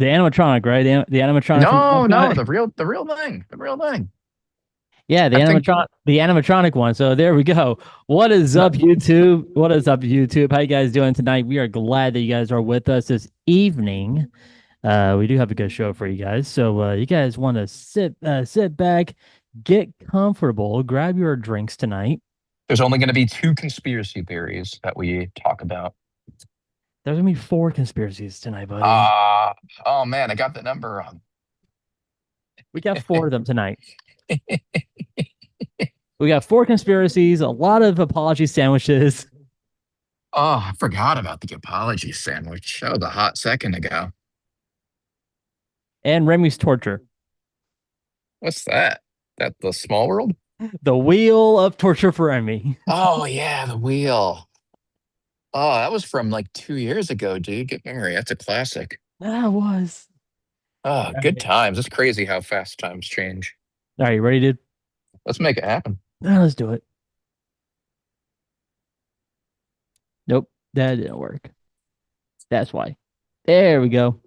The animatronic, right? The animatronic from No, no, Epcot. the real thing. Yeah, I think the animatronic one. So there we go. What is no, up, YouTube? What is up, YouTube? How you guys doing tonight? We are glad that you guys are with us this evening. We do have a good show for you guys. So you guys want to sit back, get comfortable, grab your drinks tonight. there's only going to be two conspiracy theories that we talk about. There's gonna be four conspiracies tonight, buddy. Ah, oh man, I got the number wrong. We got four of them tonight. We got four conspiracies, a lot of apology sandwiches, Oh, I forgot about the apology sandwich. Oh, the hot second ago. and Remy's torture. What's that? That the small world? The wheel of torture for Remy. Oh yeah, the wheel. Oh, that was from like 2 years ago, dude. Get memory. That's a classic. That was. Oh, All good right. times. It's crazy how fast times change. All right, you ready, dude? Let's make it happen. Let's do it. Nope, that didn't work. That's why. There we go.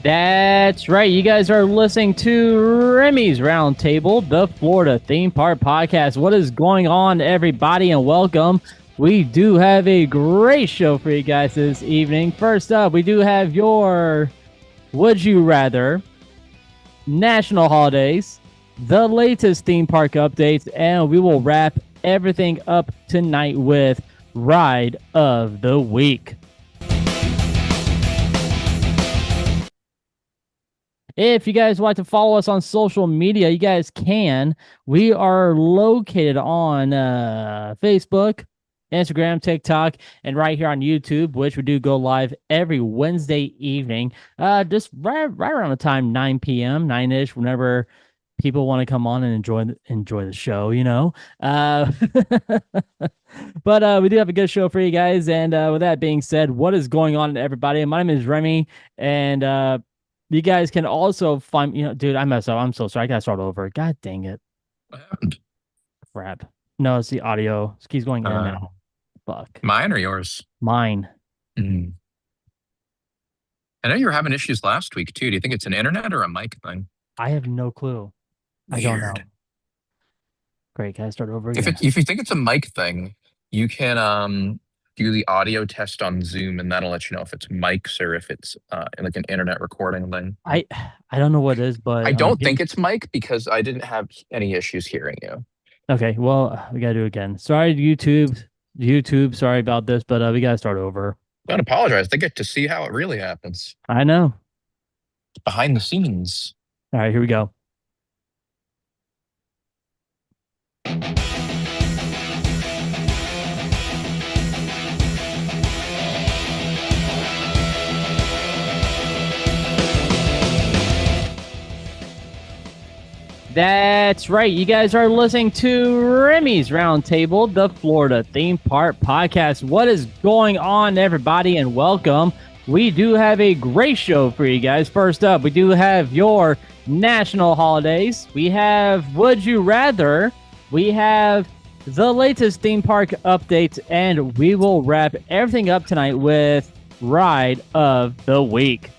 That's right. You guys are listening to Remy's Roundtable, the Florida theme park podcast. What is going on, everybody, and welcome. We do have a great show for you guys this evening. First up, we do have your Would You Rather, national holidays, the latest theme park updates, and we will wrap everything up tonight with Ride of the Week. If you guys want to follow us on social media, you guys can. We are located on Facebook, Instagram, TikTok, and right here on YouTube, which we do go live every Wednesday evening, just right around the time 9 p.m., 9-ish, whenever people want to come on and enjoy the show, you know. But we do have a good show for you guys. And with that being said, what is going on, everybody? My name is Remy, and you guys can also find, dude, I messed up. I'm so sorry. I gotta start over. God dang it. What happened? Crap. No, it's the audio. It keeps going in and Uh, out. Fuck. Mine or yours? Mine. Mm. I know you were having issues last week too. Do you think it's an internet or a mic thing? I have no clue. I don't know. Weird. Great. Can I start over If again? it if you think it's a mic thing, you can do the audio test on Zoom, and that'll let you know if it's mics or if it's like an internet recording thing. I I don't know what it is, I but don't think it's mic because I didn't have any issues hearing you. okay. Well, we gotta do it again. Sorry, YouTube. YouTube. Sorry about this, but we gotta start over. Don't apologize. They get to see how it really happens I know. behind the scenes. All right, here we go. That's right. You guys are listening to Remy's Roundtable, the Florida theme park podcast. What is going on, everybody, and welcome. We do have a great show for you guys. First up, we do have your national holidays. We have Would You Rather. We have the latest theme park updates, and we will wrap everything up tonight with Ride of the Week.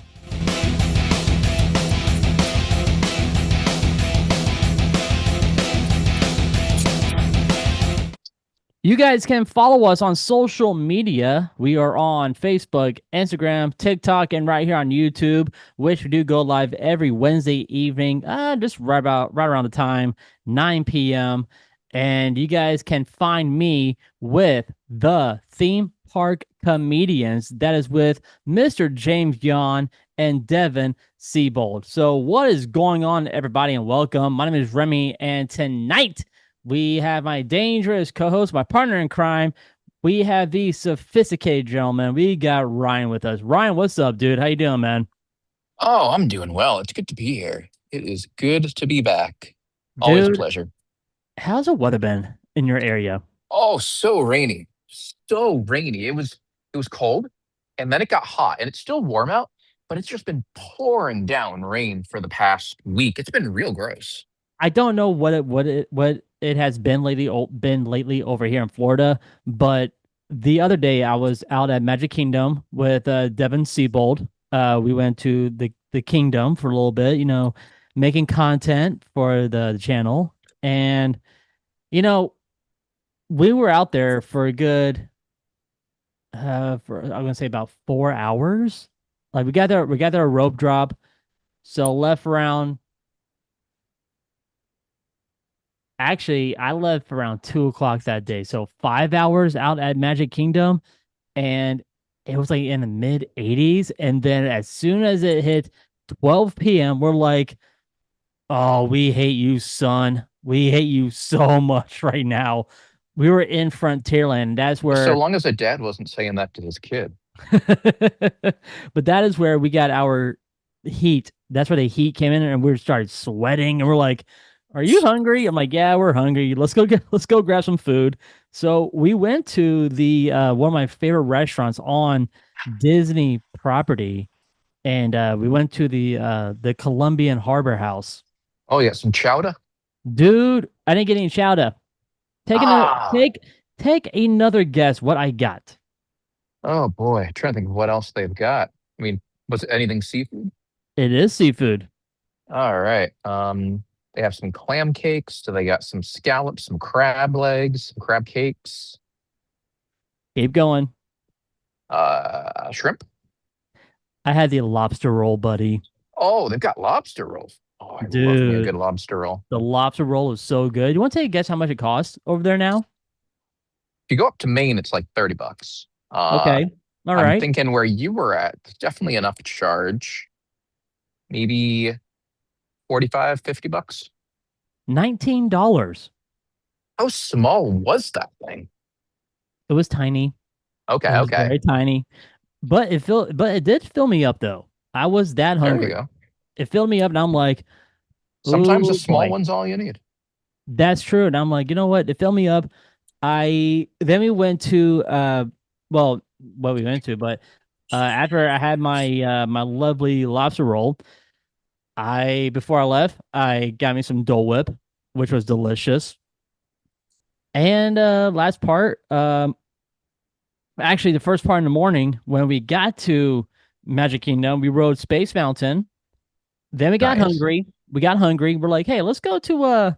You guys can follow us on social media. We are on Facebook, Instagram, TikTok, and right here on YouTube, which we do go live every Wednesday evening, just right around the time 9 p.m. And you guys can find me with the Theme Park Comedians. That is with Mr. James Yon and Devin Seabold. So what is going on, everybody, and welcome. My name is Remy, and tonight we have my dangerous co-host, my partner in crime. We have the sophisticated gentleman. We got Ryan with us. Ryan, what's up, dude? How you doing, man? Oh, I'm doing well. It's good to be here. It is good to be back. Always a Dude, pleasure. how's the weather been in your area? Oh, so rainy. So rainy. It was cold. and then it got hot, and it's still warm out, but it's just been pouring down rain for the past week. It's been real gross. I don't know what it has been lately over here in Florida, but the other day I was out at Magic Kingdom with Devin Siebold. We went to the kingdom for a little bit, making content for the channel, and you know we were out there for a good for I'm gonna say about 4 hours. Like we got there a rope drop, so left around. Actually, I left around 2 o'clock that day. So 5 hours out at Magic Kingdom, and it was like in the mid 80s. And then as soon as it hit 12 p.m., we're like, oh, we hate you, son. We hate you so much right now. We were in Frontierland. That's So where long as a dad wasn't saying that to his kid. but that is where we got our heat. That's where the heat came in, and we started sweating, and we're like, "Are you hungry?" I'm like, "Yeah, we're hungry. Let's go grab some food." So we went to the one of my favorite restaurants on Disney property, and we went to the Colombian Harbor House. Oh yeah, some chowder. Dude, I didn't get any chowder. Take another Ah, take another guess what I got. oh boy, I'm trying to think of what else they've got. I mean, was it anything seafood? It is seafood. All right. They have some clam cakes. So they got some scallops, some crab legs, some crab cakes, Keep going. shrimp. I had the lobster roll, buddy. Oh, they've got lobster rolls. Oh, I love me a good Dude, lobster roll. the lobster roll is so good. You want to take a guess how much it costs over there now? If you go up to Maine, it's like $30. Okay. All I'm right. thinking where you were at, definitely enough to charge. Maybe 45, $50. $19. How small was that thing? It was tiny. It Okay, was okay. very tiny. But it did fill me up though. I was that There you hungry. go. It filled me up and I'm like, Sometimes a "Ooh small boy." one's all you need. That's true. And I'm like, "You know what? It filled me up." I then we went to well, what we went to, but after I had my lovely lobster roll, I before I left, I got me some Dole Whip, which was delicious. And last part, actually the first part in the morning when we got to Magic Kingdom, we rode Space Mountain. Then we got Nice. hungry. We got hungry. We're like, hey, let's go to,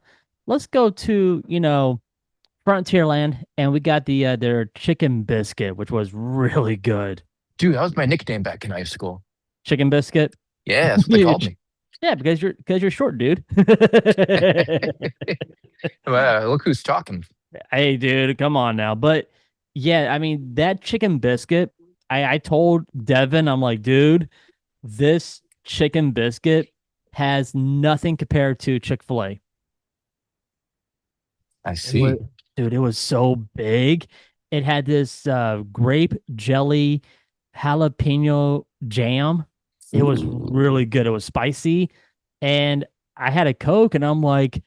Frontierland, and we got their chicken biscuit, which was really good. Dude, that was my nickname back in high school. Chicken biscuit. Yeah, that's what they called me. Yeah, because you're short, dude. Well, look who's talking. Hey, dude, come on now. But yeah, I mean that chicken biscuit. I told Devin, I'm like, dude, this chicken biscuit has nothing compared to Chick-fil-A. I It was, see. dude, it was so big. It had this grape jelly jalapeno jam. It was Ooh. really good. It was spicy, and I had a Coke, and I'm like,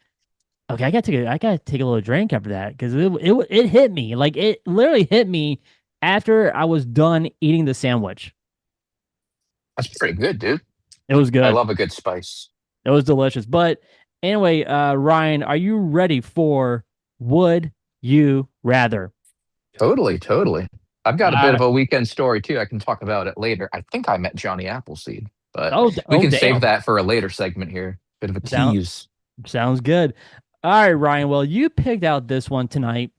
okay, I gotta take a little drink after that because it hit me like it literally hit me after I was done eating the sandwich. That's pretty good, dude. It was I good. love a good spice. It was delicious. But anyway, Ryan, are you ready for Would You Rather? Totally, totally. I've got a bit Uh, of a weekend story too. I can talk about it later. I think I met Johnny Appleseed, but we oh, can save damn. that for a later segment here. Bit of a Sound tease. sounds good. All right, Ryan. Well, you picked out this one tonight.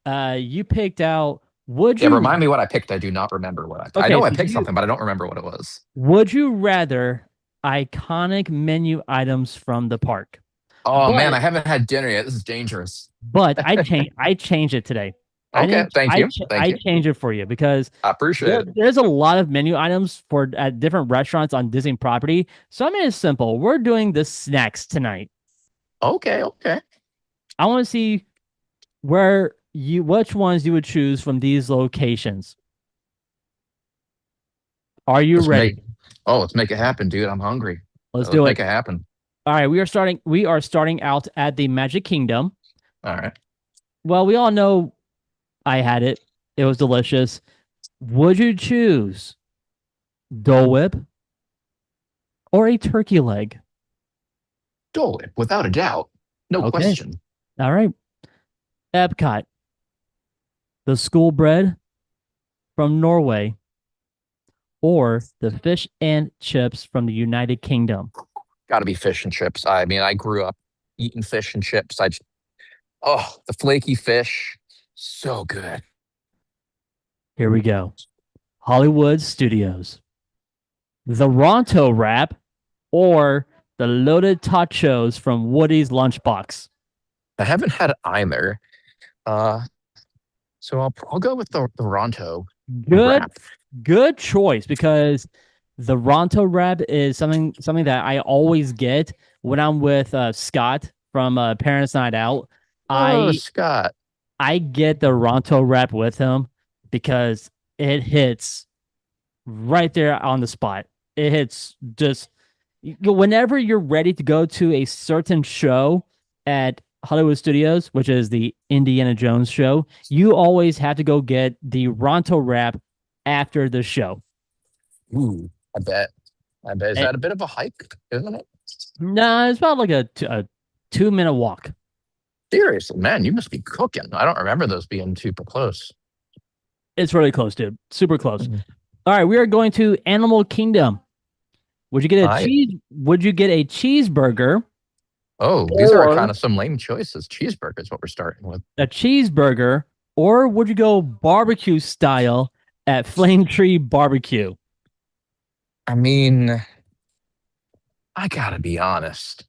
You picked out Yeah, remind me what I picked. I do not remember what I okay, know I so picked something, but I don't remember what it was. would you rather iconic menu items from the park? Oh man, But I haven't had dinner yet. This is dangerous. I changed it today. Okay, thank you. Thank I you. changed it for you because I appreciate it. there's a lot of menu items for at different restaurants on Disney property. So I mean it's simple. We're doing the snacks tonight. Okay, okay. I want to see which ones you would choose from these locations. Are you Let's make ready? let's make it happen, dude. I'm hungry. Let's Let's do make it. it happen. All right, we are starting out at the Magic Kingdom. All right. Well, we all know I had it. It was delicious. Would you choose Dole Whip or a turkey leg? Dole Whip, without a doubt. No Okay. question. All right. Epcot, the school bread from Norway, or the fish and chips from the United Kingdom. Got to be fish and chips. I mean, I grew up eating fish and chips. Oh, the flaky fish. So good. Here we go. Hollywood Studios, the Ronto wrap, or the loaded tachos from Woody's Lunchbox. I haven't had either. Uh, so I'll go with the Ronto Good, wrap. good choice because the Ronto wrap is something that I always get when I'm with Scott from Parents Night Out. Oh, I Scott. I get the Ronto wrap with him because it hits right there on the spot. It hits just whenever you're ready to go to a certain show at Hollywood Studios, which is the Indiana Jones show, you always have to go get the Ronto wrap after the show. Ooh, I bet. I bet. Is And, that a bit of a hike, isn't it? nah, it's about like a 2 minute walk. Seriously, man, you must be cooking. I don't remember those being super close. It's really close, dude. Super close. Mhm. All right, we are going to Animal Kingdom. I Would you get a cheeseburger Oh, these are or kind of some lame choices. Cheeseburger is what we're starting with. a cheeseburger, or would you go barbecue style at Flame Tree Barbecue? I mean, I gotta be honest.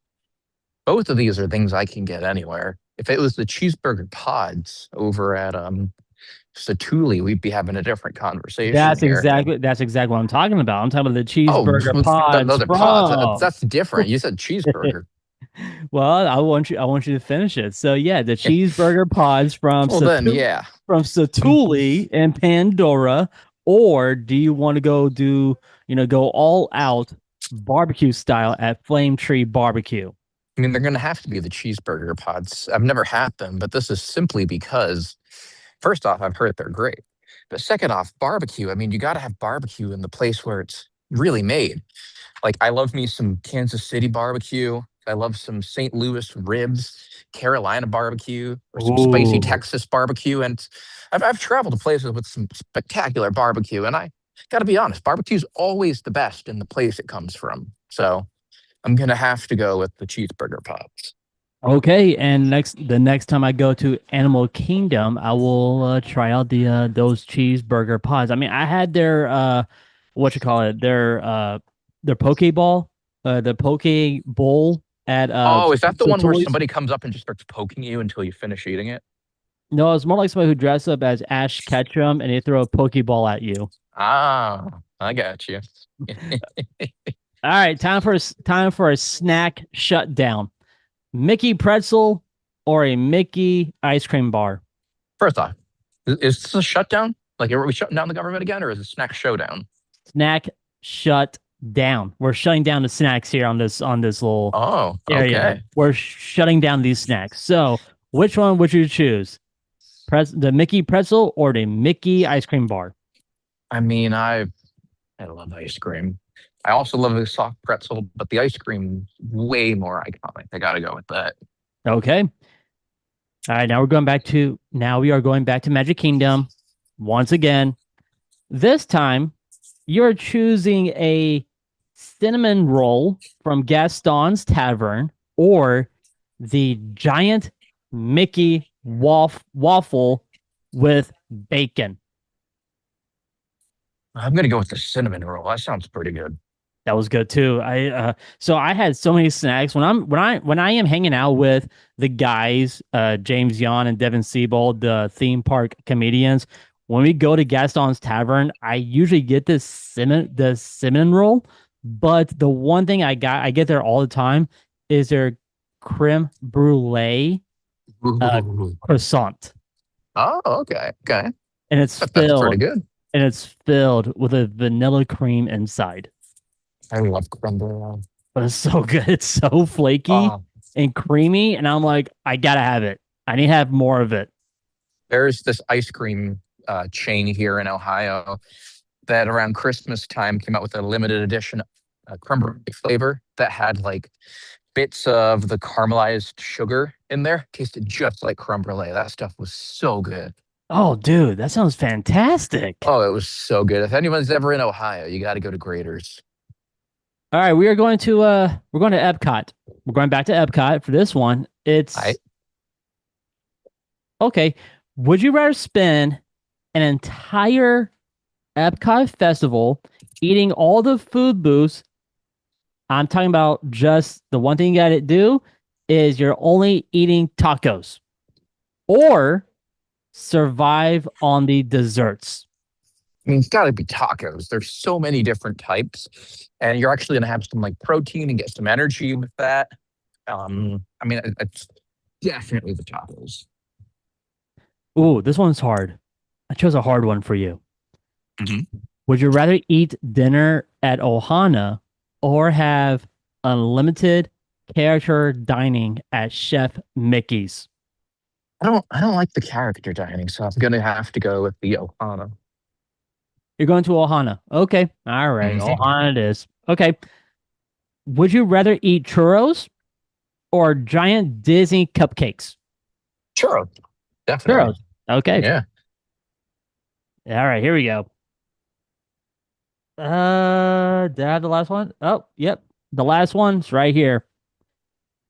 Both of these are things I can get anywhere. If it was the cheeseburger pods over at Satuli, we'd be having a different conversation here. That's exactly what I'm talking about. I'm talking about the Oh, cheeseburger pods those are pods. from. That's different. You said cheeseburger. Well, I want you to finish it. So yeah, the cheeseburger pods Well, then, yeah. From Satuli and Pandora, or do you want to go all out barbecue style at Flame Tree Barbecue? I mean, they're going to have to be the cheeseburger pods. I've never had them, but this is simply because, first off, I've heard they're great. But second off, barbecue. I mean, you got to have barbecue in the place where it's really made. Like, I love me some Kansas City barbecue. I love some St. Louis ribs, Carolina barbecue, or some spicy Ooh. Texas barbecue. And I've traveled to places with some spectacular barbecue. And I got to be honest, barbecue is always the best in the place it comes from. So I'm going to have to go with the cheeseburger pops. Okay, and the next time I go to Animal Kingdom, I will try out the those cheeseburger pods. I mean, I had their what you call it, their poke ball, the poke bowl at Oh, is that the one where Toys. somebody comes up and just starts poking you until you finish eating it? No, it's more like somebody who dressed up as Ash Ketchum and they throw a poke ball at you. Ah, I got you. All right, time for a snack shutdown. Mickey pretzel or a Mickey ice cream bar. First off, is this a shutdown? Like, are we shutting down the government again, or is it snack showdown? Snack shut down. We're shutting down the snacks here on this little Oh, area. okay. We're shutting down these snacks. So, which one would you choose? The Mickey pretzel or the Mickey ice cream bar? I mean, I love ice cream. I also love a soft pretzel, but the ice cream way more iconic. I gotta go with that. Okay. All right, now we are going back to Magic Kingdom once again. This time, you're choosing a cinnamon roll from Gaston's Tavern or the giant Mickey waffle with bacon. I'm gonna go with the cinnamon roll. That sounds pretty good. That was good too. I had so many snacks when I am hanging out with the guys, James Yon and Devin Siebold, the theme park comedians. When we go to Gaston's Tavern, I usually get the cinnamon roll, but the one thing I get there all the time is their creme brulee Ooh. croissant, Oh, okay, okay. and it's That's pretty filled good. with a vanilla cream inside. I love creme brulee. But it's so good. It's so flaky Oh, and creamy. And I'm like, I gotta have it. I need to have more of it. there's this ice cream chain here in Ohio that around Christmas time came out with a limited edition creme brulee flavor that had like bits of the caramelized sugar in there. Tasted just like creme brulee. That stuff was so good. Oh, dude, that sounds fantastic. Oh, it was so good. If anyone's ever in Ohio, you got to go to Graders. All right, we're going to Epcot. We're going back to Epcot for this one. I It's okay. Would you rather spend an entire Epcot festival eating all the food booths? I'm talking about just the one thing you got to do is you're only eating tacos or survive on the desserts. mean, it's got to be tacos. There's so many different types, and you're actually going to have some like protein and get some energy with that. I mean, it's definitely the tacos. Ooh, this one's hard. I chose a hard one for you. Mhm. Would you rather eat dinner at Ohana or have unlimited character dining at Chef Mickey's? I don't like the character dining, so I'm gonna have to go with the Ohana. You're going to Ohana. Okay. All right. Mhm. Ohana it is. Okay. Would you rather eat churros or giant Disney cupcakes? Churro, Churros. definitely. Okay. Yeah. All right. Here we go. Did I have the last one? Oh, yep. The last one's right here.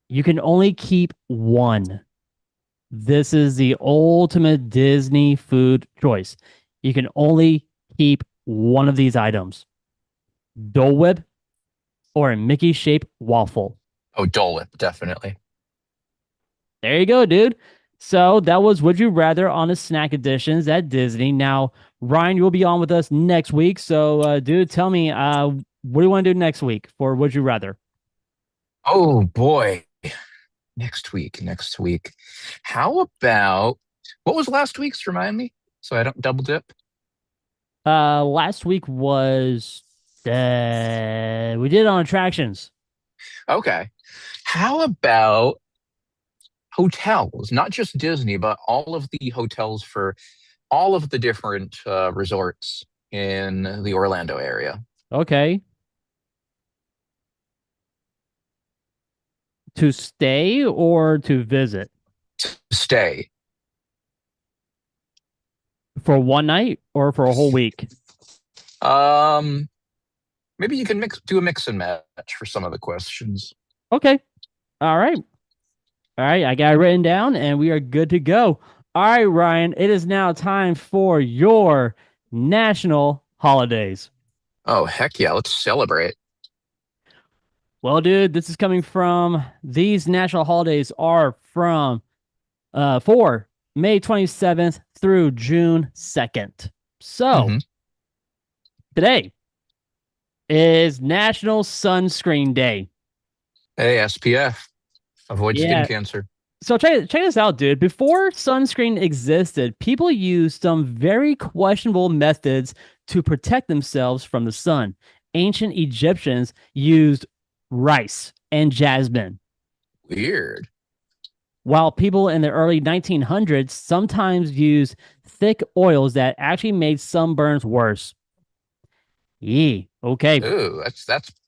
You can only keep one. This is the ultimate Disney food choice. You can only keep one of these items: Dole Whip or a Mickey shaped waffle. Oh, Dole Whip, definitely. There you go, dude. So that was Would You Rather on the Snack Editions at Disney. Now, Ryan, you'll be on with us next week. So, dude, tell me, what do you want to do next week for Would You Rather? Oh boy. Next week, next week. How about what was last week's? Remind me, so I don't double dip. Last week was we did it on attractions. Okay. How about hotels? Not just Disney, but all of the hotels for all of the different resorts in the Orlando area. Okay. To stay or to visit Stay. for one night or for a whole week? Um, Maybe you can do a mix and match for some of the questions. Okay. All right. All right. I got it written down and we are good to go. All right, Ryan. It is now time for your national holidays. Oh, heck yeah, let's celebrate. Well, dude, this is coming from these national holidays are from for May 27th through June 2nd. So Hmm. today is National Sunscreen Day. Hey, SPF, avoid skin Yeah. cancer. So check this out, dude. Before sunscreen existed, people used some very questionable methods to protect themselves from the sun. Ancient Egyptians used rice and jasmine, Weird. while people in the early 1900s sometimes used thick oils that actually made sunburns worse. Yee. Okay. Ooh,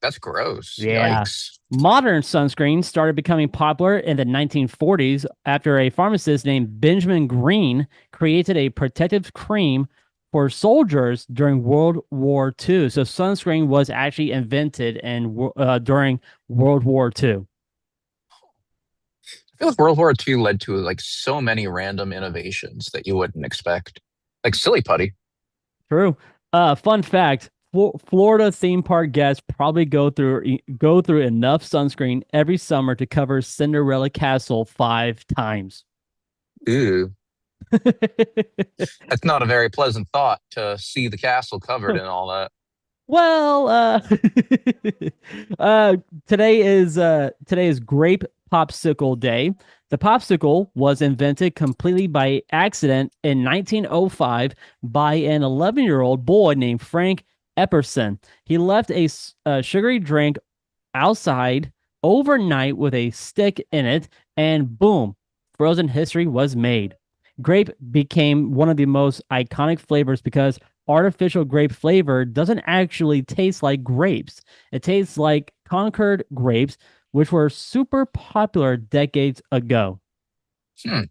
that's gross. Yeah. Yikes. Modern sunscreens started becoming popular in the 1940s after a pharmacist named Benjamin Green created a protective cream for soldiers during World War II. So sunscreen was actually invented during World War II. I feel like World War II led to like so many random innovations that you wouldn't expect. Like silly putty. True. Fun fact: Florida theme park guests probably go through enough sunscreen every summer to cover Cinderella Castle 5 times. Ooh, that's not a very pleasant thought to see the castle covered in all that. Well, uh, today is Grape Popsicle Day. The popsicle was invented completely by accident in 1905 by an 11-year-old boy named Frank Epperson. He left a sugary drink outside overnight with a stick in it, and boom, frozen history was made. Grape became one of the most iconic flavors because artificial grape flavor doesn't actually taste like grapes. It tastes like Concord grapes, which were super popular decades ago. Hmm.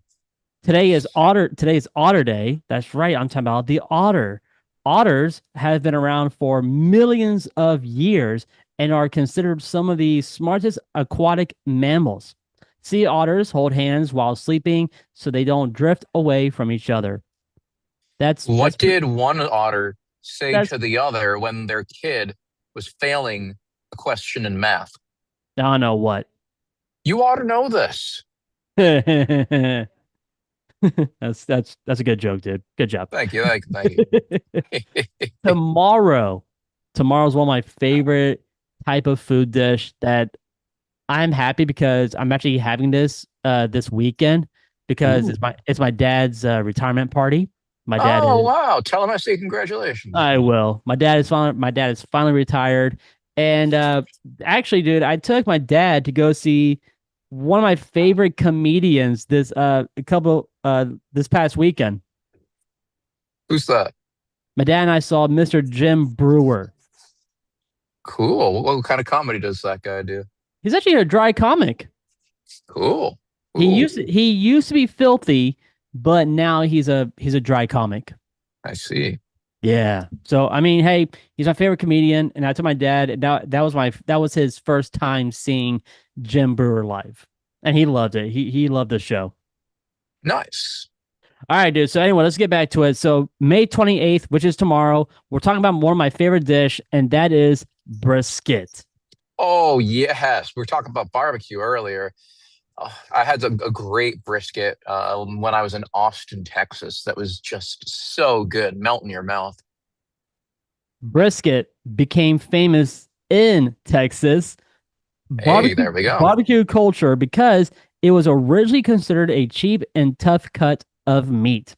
Today is Otter Day. That's right. I'm talking about the otter. Otters have been around for millions of years and are considered some of the smartest aquatic mammals. Sea otters hold hands while sleeping so they don't drift away from each other. That's What that's did one otter say that's to the other when their kid was failing a question in math? I don't know what. You ought to know this. That's a good joke, dude. Good job. Thank you. Thank you. Tomorrow, tomorrow's one of my favorite type of food dish that I'm happy because I'm actually having this weekend because Ooh. it's my dad's retirement party. My dad Oh, is wow. Tell him I say congratulations. I will. My dad is finally retired. And actually, dude, I took my dad to go see one of my favorite comedians this past weekend. Who's that? My dad and I saw Mr. Jim Brewer. Cool. What kind of comedy does that guy do? He's actually a dry comic. Cool. Cool. He used to be filthy, but now he's a dry comic. I see. Yeah. So I mean, hey, he's my favorite comedian, and I told my dad that was his first time seeing Jim Brewer live, and he loved it. He loved the show. Nice. All right, dude. So anyway, let's get back to it. So May 28th, which is tomorrow, we're talking about one of my favorite dish, and that is brisket. Oh, yes. We were talking about barbecue earlier. I had a great brisket when I was in Austin, Texas. That was just so good, melt in your mouth. Brisket became famous in Texas Hey, there we go. barbecue culture because it was originally considered a cheap and tough cut of meat.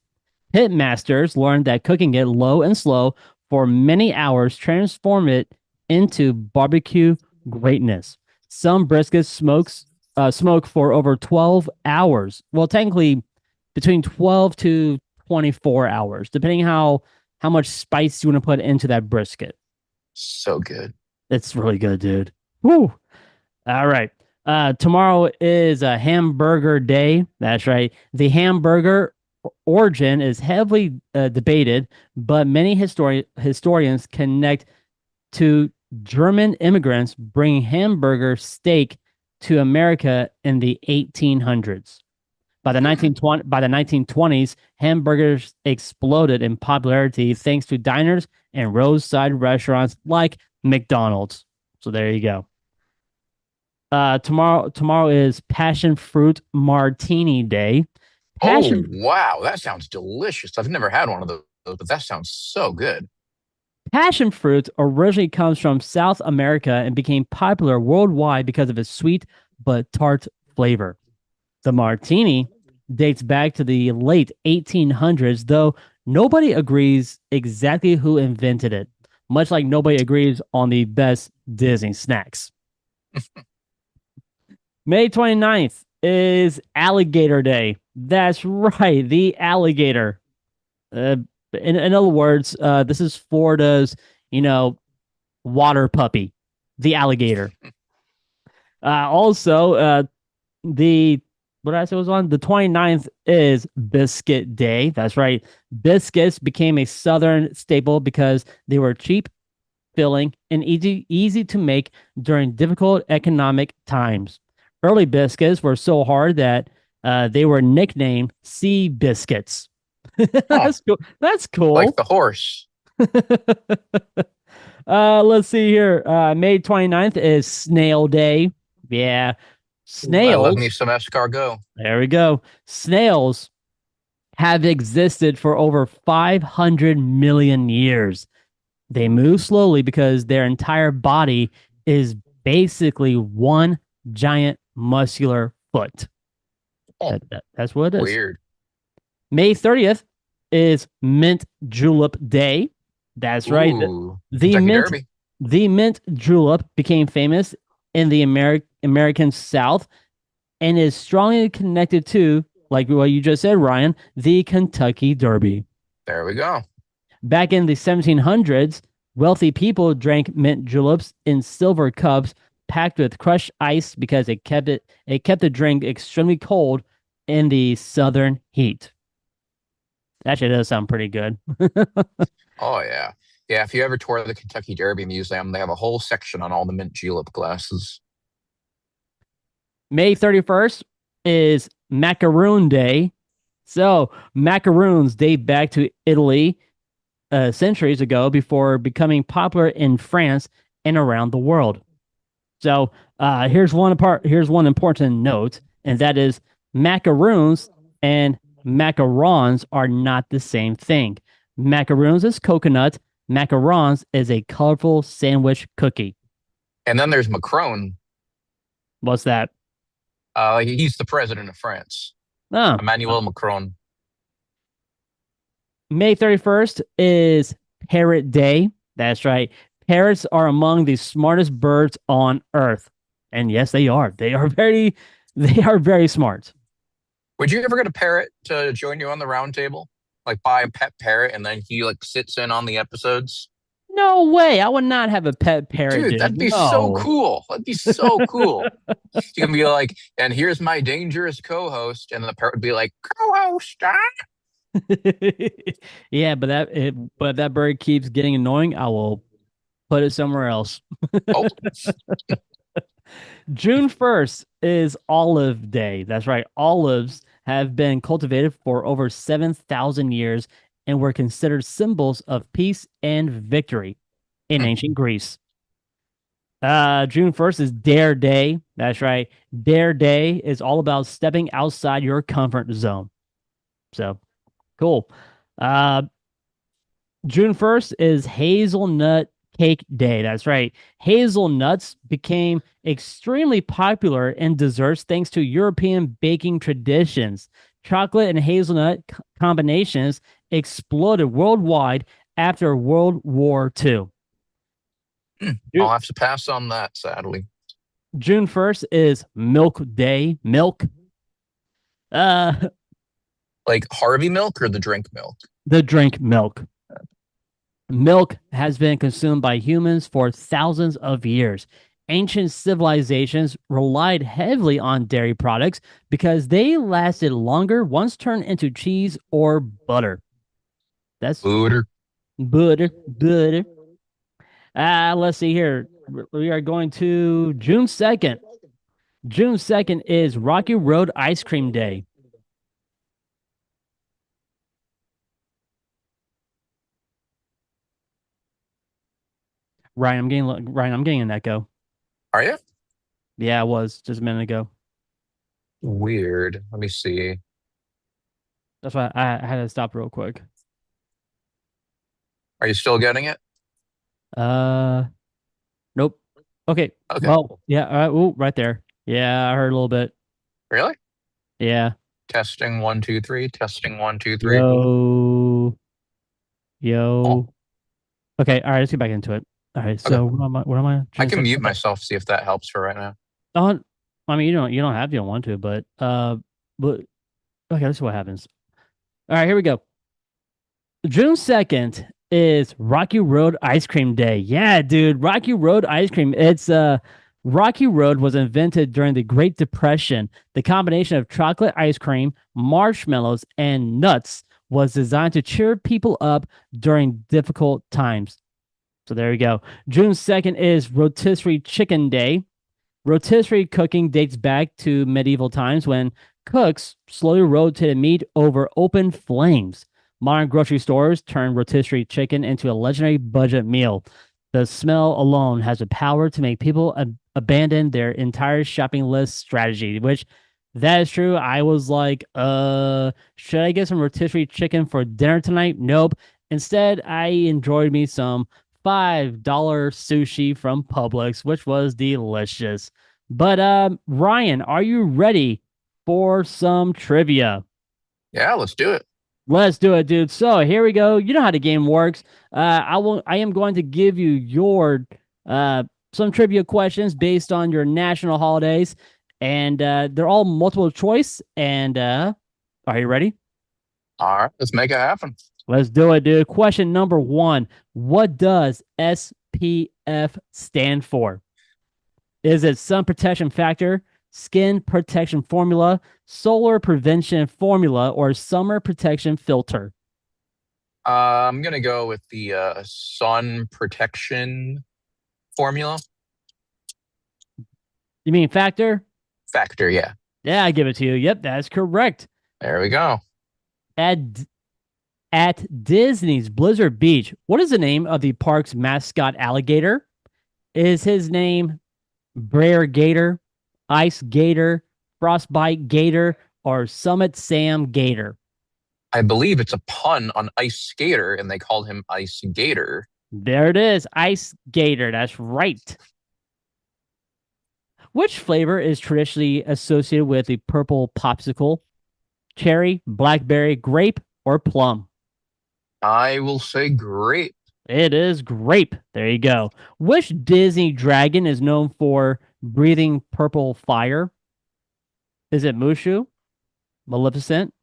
Pitmasters learned that cooking it low and slow for many hours transformed it into barbecue greatness. Some briskets smoke for over 12 hours. Well, technically between 12 to 24 hours, depending how much spice you want to put into that brisket. So good. It's really good, dude. Woo. All right. Tomorrow is a hamburger day. That's right. The hamburger origin is heavily debated, but many historians connect to German immigrants bringing hamburger steak to America in the 1800s. By the 1920s, hamburgers exploded in popularity thanks to diners and roadside restaurants like McDonald's. So there you go. Tomorrow is Passion Fruit Martini Day. Oh, Passion wow. That sounds delicious. I've never had one of those, but that sounds so good. Passion fruit originally comes from South America and became popular worldwide because of its sweet but tart flavor. The martini dates back to the late 1800s, though nobody agrees exactly who invented it, much like nobody agrees on the best Disney snacks. May 29th is Alligator Day. That's right, the alligator. Uh, in other words, this is Florida's, you know, water puppy, the alligator. Also, the what did I say was on? The 29th is Biscuit Day. That's right. Biscuits became a Southern staple because they were cheap, filling, and easy to make during difficult economic times. Early biscuits were so hard that they were nicknamed sea biscuits. Oh, That's cool. That's like cool. the horse. Let's see here. May 29th is Snail Day. Yeah. I love me Snails. some escargot. There we go. Snails have existed for over 500 million years. They move slowly because their entire body is basically one giant muscular foot. Oh, That's what it is. weird. May 30th is Mint Julep Day. That's right. Ooh, The Kentucky mint Derby. the mint julep became famous in the American South and is strongly connected to like what you just said, Ryan, the Kentucky Derby. There we go. Back in the 1700s, wealthy people drank mint juleps in silver cups packed with crushed ice because it kept the drink extremely cold in the southern heat. That actually does sound pretty good. Oh yeah. Yeah, if you ever tour the Kentucky Derby Museum, they have a whole section on all the mint julep glasses. May 31st is Macaroon Day. So, macaroons date back to Italy centuries ago before becoming popular in France and around the world. So, here's one important note, and that is macaroons and macarons are not the same thing. Macaroons is coconut, macarons is a colorful sandwich cookie. And then there's Macron. What's that? He's the president of France, Oh, Emmanuel Macron. May 31st is Parrot Day. That's right. Parrots are among the smartest birds on earth. And yes, they are. They are very smart. Would you ever get a parrot to join you on the round table? Like buy a pet parrot and then he like sits in on the episodes? No way. I would not have a pet parrot, Dude, dude. that'd be so No. cool. That'd be so cool. You can be like, and here's my dangerous co-host, and the parrot would be like, co-host, ah? Yeah, but if that bird keeps getting annoying, I will put it somewhere else. Oh, June 1st is Olive Day. That's right. Olives have been cultivated for over 7,000 years and were considered symbols of peace and victory in ancient Greece. June 1st is Dare Day. That's right. Dare Day is all about stepping outside your comfort zone. So cool. Uh, June 1st is Hazelnut Cake Day. That's right. Hazelnuts became extremely popular in desserts thanks to European baking traditions. Chocolate and hazelnut combinations exploded worldwide after World War II. I'll have to pass on that, sadly. June 1st is Milk Day. Milk. Uh, Like Harvey milk or the drink milk? the drink milk. Milk has been consumed by humans for thousands of years. Ancient civilizations relied heavily on dairy products because they lasted longer once turned into cheese or butter. That's Booter. butter. Let's see here. We are going to June 2nd. June 2nd is Rocky Road Ice Cream Day. Ryan, I'm getting an echo. Are you? Yeah, I was just a minute ago. Weird. Let me see. That's why I had to stop real quick. Are you still getting it? Uh, nope. Okay. Okay. Well, yeah. All right. Ooh, right there. Yeah, I heard a little bit. Really? Yeah. Testing one, two, three. Testing one, two, three. Yo, Oh, yo. Okay. All right. Let's get back into it. All right. okay. So what am I I trying to can say? mute Okay. myself, see if that helps for right now. I mean, you don't have to, you don't want to, but okay. Let's see what happens. All right. Here we go. June 2nd is Rocky Road Ice Cream Day. Yeah, dude, Rocky Road ice cream. It's Rocky Road was invented during the Great Depression. The combination of chocolate ice cream, marshmallows, and nuts was designed to cheer people up during difficult times. So there we go. June 2nd is Rotisserie Chicken Day. Rotisserie cooking dates back to medieval times when cooks slowly rotated meat over open flames. Modern grocery stores turned rotisserie chicken into a legendary budget meal. The smell alone has the power to make people abandon their entire shopping list strategy, which that is true. I was like, should I get some rotisserie chicken for dinner tonight? Nope. Instead, I enjoyed me some $5 sushi from Publix, which was delicious. But Ryan, are you ready for some trivia? Yeah, let's do it. Let's do it, dude. So here we go. You know how the game works. I am going to give you your some trivia questions based on your national holidays, and they're all multiple choice. And Are you ready? All right, let's make it happen. Let's do it, dude. Question number one. What does SPF stand for? Is it sun protection factor, skin protection formula, solar prevention formula, or summer protection filter? I'm gonna go with the sun protection formula You mean factor? factor. Yeah, Yeah, I give it to you. Yep, that's correct. there we go. At at Disney's Blizzard Beach, what is the name of the park's mascot alligator? Is his name Brer Gator, Ice Gator, Frostbite Gator, or Summit Sam Gator? I believe it's a pun on ice skater, and they called him Ice Gator. There it is, Ice Gator. That's right. Which flavor is traditionally associated with the purple popsicle? Cherry, blackberry, grape, or plum? I will say grape. It is grape. There you go. Which Disney dragon is known for breathing purple fire? Is it Mushu, Maleficent,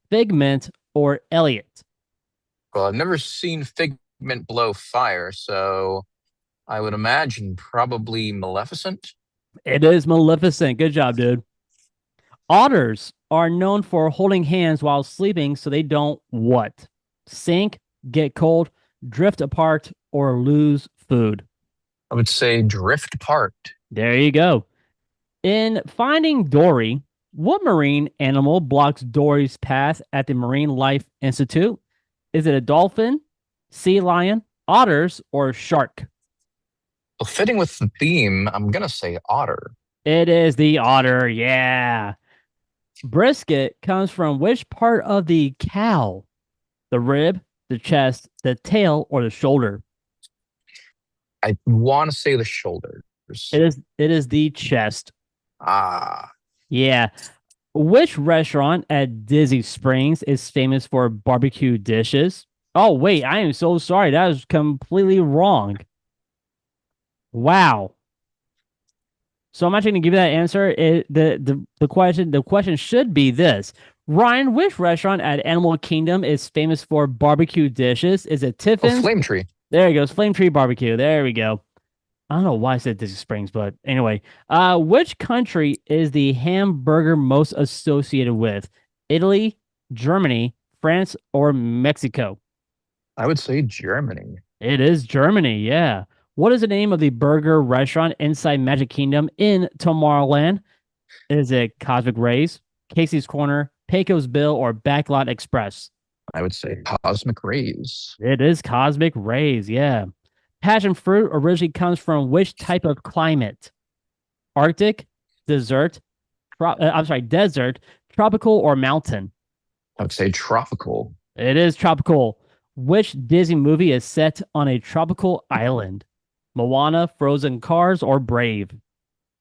Figment, or Elliot? Well, I've never seen Figment blow fire, so I would imagine probably Maleficent. It is Maleficent. Good job, dude. Otters are known for holding hands while sleeping so they don't what? Sink, get cold, drift apart, or lose food. I would say drift apart. There you go. In Finding Dory, what marine animal blocks Dory's path at the Marine Life Institute? Is it a dolphin, sea lion, otters, or shark? Well, fitting with the theme, I'm gonna say otter. It is the otter. Yeah. Brisket comes from which part of the cow? The rib, the chest, the tail, or the shoulder? I want to say the shoulders. It is the chest. Ah, Yeah. Which restaurant at Disney Springs is famous for barbecue dishes? Oh, wait, I am so sorry. That was completely wrong. Wow. So I'm actually going to give you that answer. The question should be this. Ryan, which restaurant at Animal Kingdom is famous for barbecue dishes? Is it oh, Tiffin's? flame tree. There he goes. Flame Tree Barbecue. There we go. I don't know why I said Disney Springs, but anyway. Which country is the hamburger most associated with? Italy, Germany, France, or Mexico? I would say Germany. It is Germany, yeah. What is the name of the burger restaurant inside Magic Kingdom in Tomorrowland? Is it Cosmic Rays, Casey's Corner, Pecos Bill, or Backlot Express? I would say cosmic rays. It is Cosmic Rays, yeah. Passion fruit originally comes from which type of climate? Arctic, desert, desert, tropical, or mountain? I would say tropical. It is tropical. Which Disney movie is set on a tropical island? Moana, Frozen Cars, or Brave?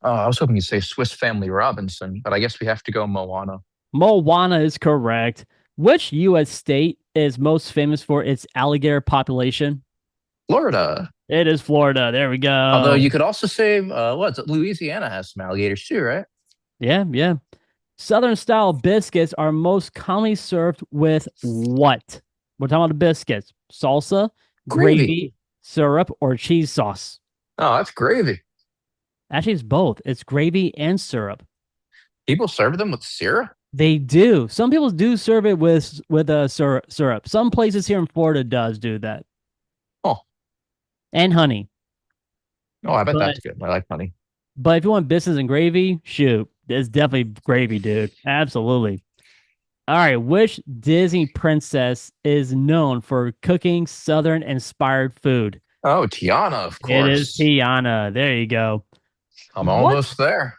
Oh, I was hoping you'd say Swiss Family Robinson, but I guess we have to go Moana. Moana is correct. Which U.S. state is most famous for its alligator population? Florida. It is Florida. There we Although go. you could also say, what's it? Louisiana has some alligators too, right? Yeah, yeah. Southern style biscuits are most commonly served with what? We're talking about the biscuits. Salsa, Gravy. gravy, syrup, or cheese sauce. Oh, that's gravy. Actually, it's both. It's gravy and syrup. People serve them with syrup? They do. Some people do serve it with a syrup. Some places here in Florida does do that. Oh, And honey. oh, I bet But that's good. I like honey. but if you want biscuits and gravy, shoot. It's definitely gravy, dude. Absolutely. All right, which Disney princess is known for cooking Southern inspired food? Oh, Tiana, of It is course. Tiana. There you go. I'm What almost there.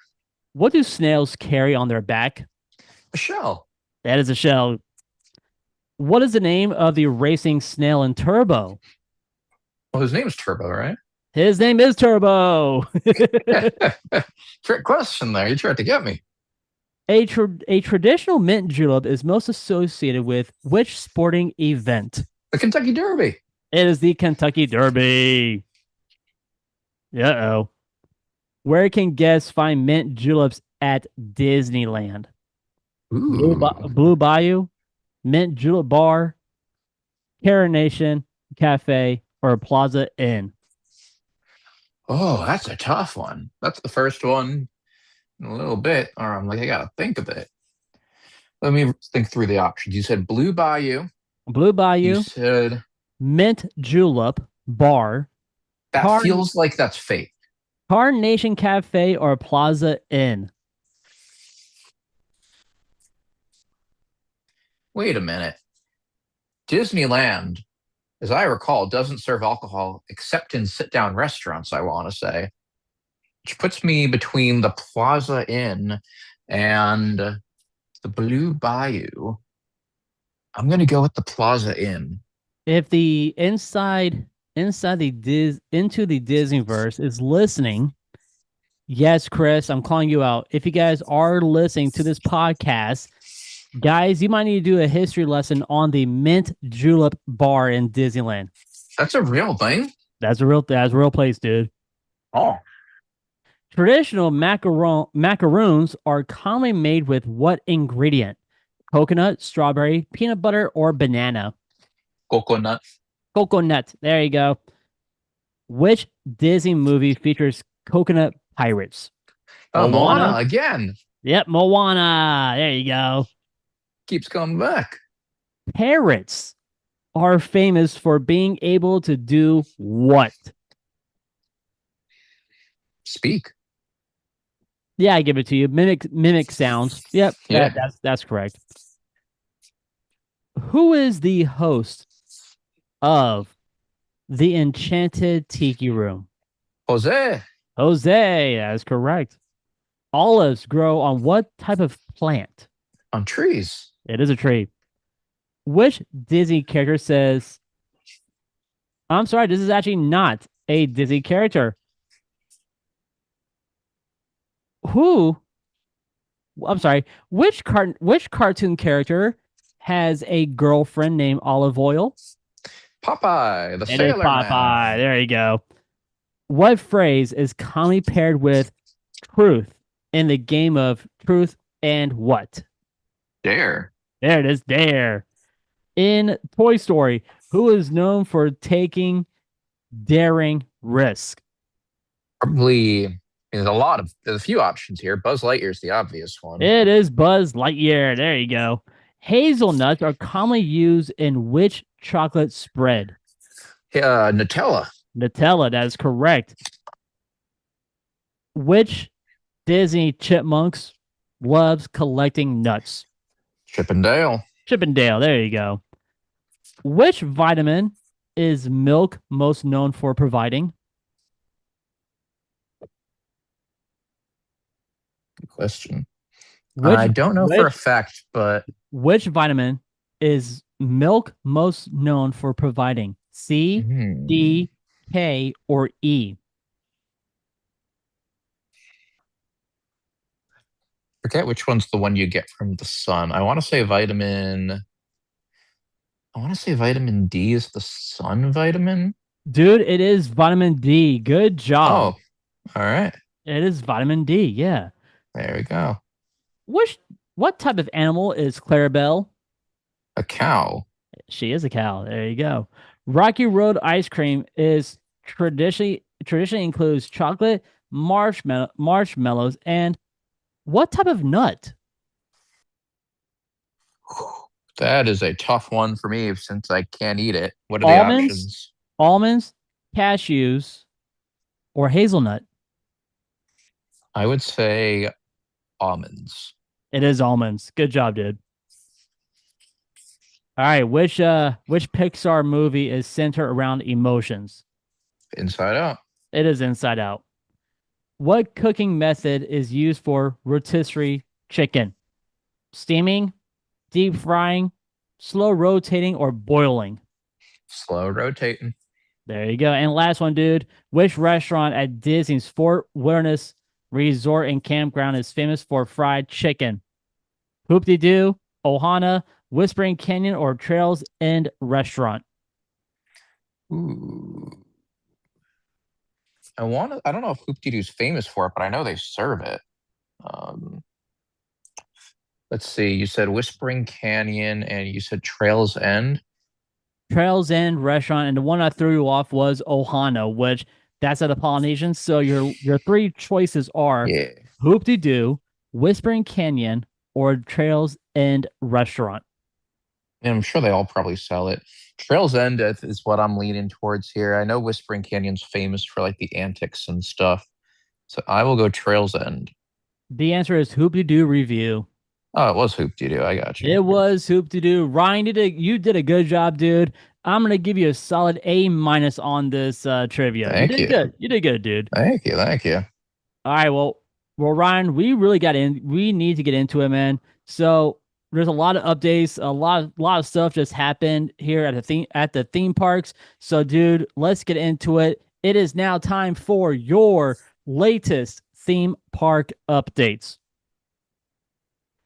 what do snails carry on their back? A shell. That is a shell. What is the name of the racing snail in Turbo? Well, his name's Turbo, right? His name is Turbo. Trick question there. You tried to get me. A traditional mint julep is most associated with which sporting event? The Kentucky Derby. It is the Kentucky Derby. Uh-oh. Where can guests find mint juleps at Disneyland? Ooh. Blue Bayou, Mint Julep Bar, Coronation Cafe, or Plaza Inn. Oh, that's a tough one. That's the first one in a little bit, or I'm like, I gotta think of it. Let me think through the options. You said Blue Bayou. Blue You Bayou, said Mint Julep Bar, that Car feels like that's fake. Carnation Cafe, or Plaza Inn. Wait a minute. Disneyland, as I recall, doesn't serve alcohol except in sit-down restaurants, I want to say, which puts me between the Plaza Inn and the Blue Bayou. I'm going to go with the Plaza Inn. If the inside the into the Disneyverse is listening, yes, Chris, I'm calling you out. If you guys are listening to this podcast, guys, you might need to do a history lesson on the Mint Julep Bar in Disneyland. That's a real thing. That's a real place, dude. Oh, Traditional macaroons are commonly made with what ingredient? Coconut, strawberry, peanut butter, or banana? coconut. Coconut. There you go. Which Disney movie features coconut pirates? Moana Moana. again. Yep, Moana. There you go. Keeps coming back. Parrots are famous for being able to do what? Speak. Yeah, I give it to you. Mimic sounds. Yep, Yeah. that's correct. Who is the host of the Enchanted Tiki Room? Jose Jose, that is correct. Olives grow on what type of plant? on trees. It is a tree. Which Disney character says, I'm sorry, this is actually not a Disney character. Who, I'm sorry, which cartoon character has a girlfriend named Olive Oil? Popeye, the It is Sailor Popeye. Man. There you go. What phrase is commonly paired with truth in the game of truth and what? Dare. There it is. There. In Toy Story, who is known for taking daring risk? Probably, there's a few options here. Buzz Lightyear's the obvious one. It is Buzz Lightyear. There you go. Hazelnuts are commonly used in which chocolate spread? Nutella. Nutella. That is correct. Which Disney chipmunks loves collecting nuts? Chippendale. Chippendale. There you go. Which vitamin is milk most known for providing? Good question. Which I don't know for a which fact, but which vitamin is milk most known for providing? C, hmm, D, K, or E? forget which one's the one you get from the sun. I want to say vitamin D is the sun vitamin. Dude, it is vitamin D. Good job. Oh, all right. It is vitamin D. Yeah. There we go. Which what type of animal is Clarabelle? A cow. She is a cow. There you go. Rocky Road ice cream is traditionally includes chocolate, marshmallows, and what type of nut? That is a tough one for me since I can't eat it. What are the Almonds, options? almonds, cashews, or hazelnut? I would say almonds. It is almonds. Good job, dude. All right, which Pixar movie is centered around emotions? Inside out. It is Inside Out. What cooking method is used for rotisserie chicken? Steaming, deep frying, slow rotating, or boiling? Slow rotating. There you go. And last one, dude. Which restaurant at Disney's Fort Wilderness Resort and Campground is famous for fried chicken? Hoop De Doo, Ohana, Whispering Canyon, or Trails End Restaurant? Ooh. I don't know if Hoop is famous for it, but I know they serve it. Um, Let's see. You said Whispering Canyon and you said Trails End. Trails End Restaurant, and the one that threw you off was Ohana, which that's at the Polynesian. So your three choices are Yeah. Hoop De Doo, Whispering Canyon, or Trails End Restaurant. And I'm sure they all probably sell it. Trails End is what I'm leaning towards here. I know Whispering Canyon's famous for like the antics and stuff. So I will go Trails End. The answer is Hoop De Doo Review. Oh, it was Hoop Dee Doo. I got you. It was Hoop De Doo. Ryan, you did a good job, dude. I'm gonna give you a solid A minus on this trivia. You Thank did you. good. You did good, dude. Thank you. Thank you. All right, well, Ryan, we really got in. We need to get into it, man. So there's a lot of updates, a lot of stuff just happened here at the theme parks. So, dude, let's get into it. It is now time for your latest theme park updates.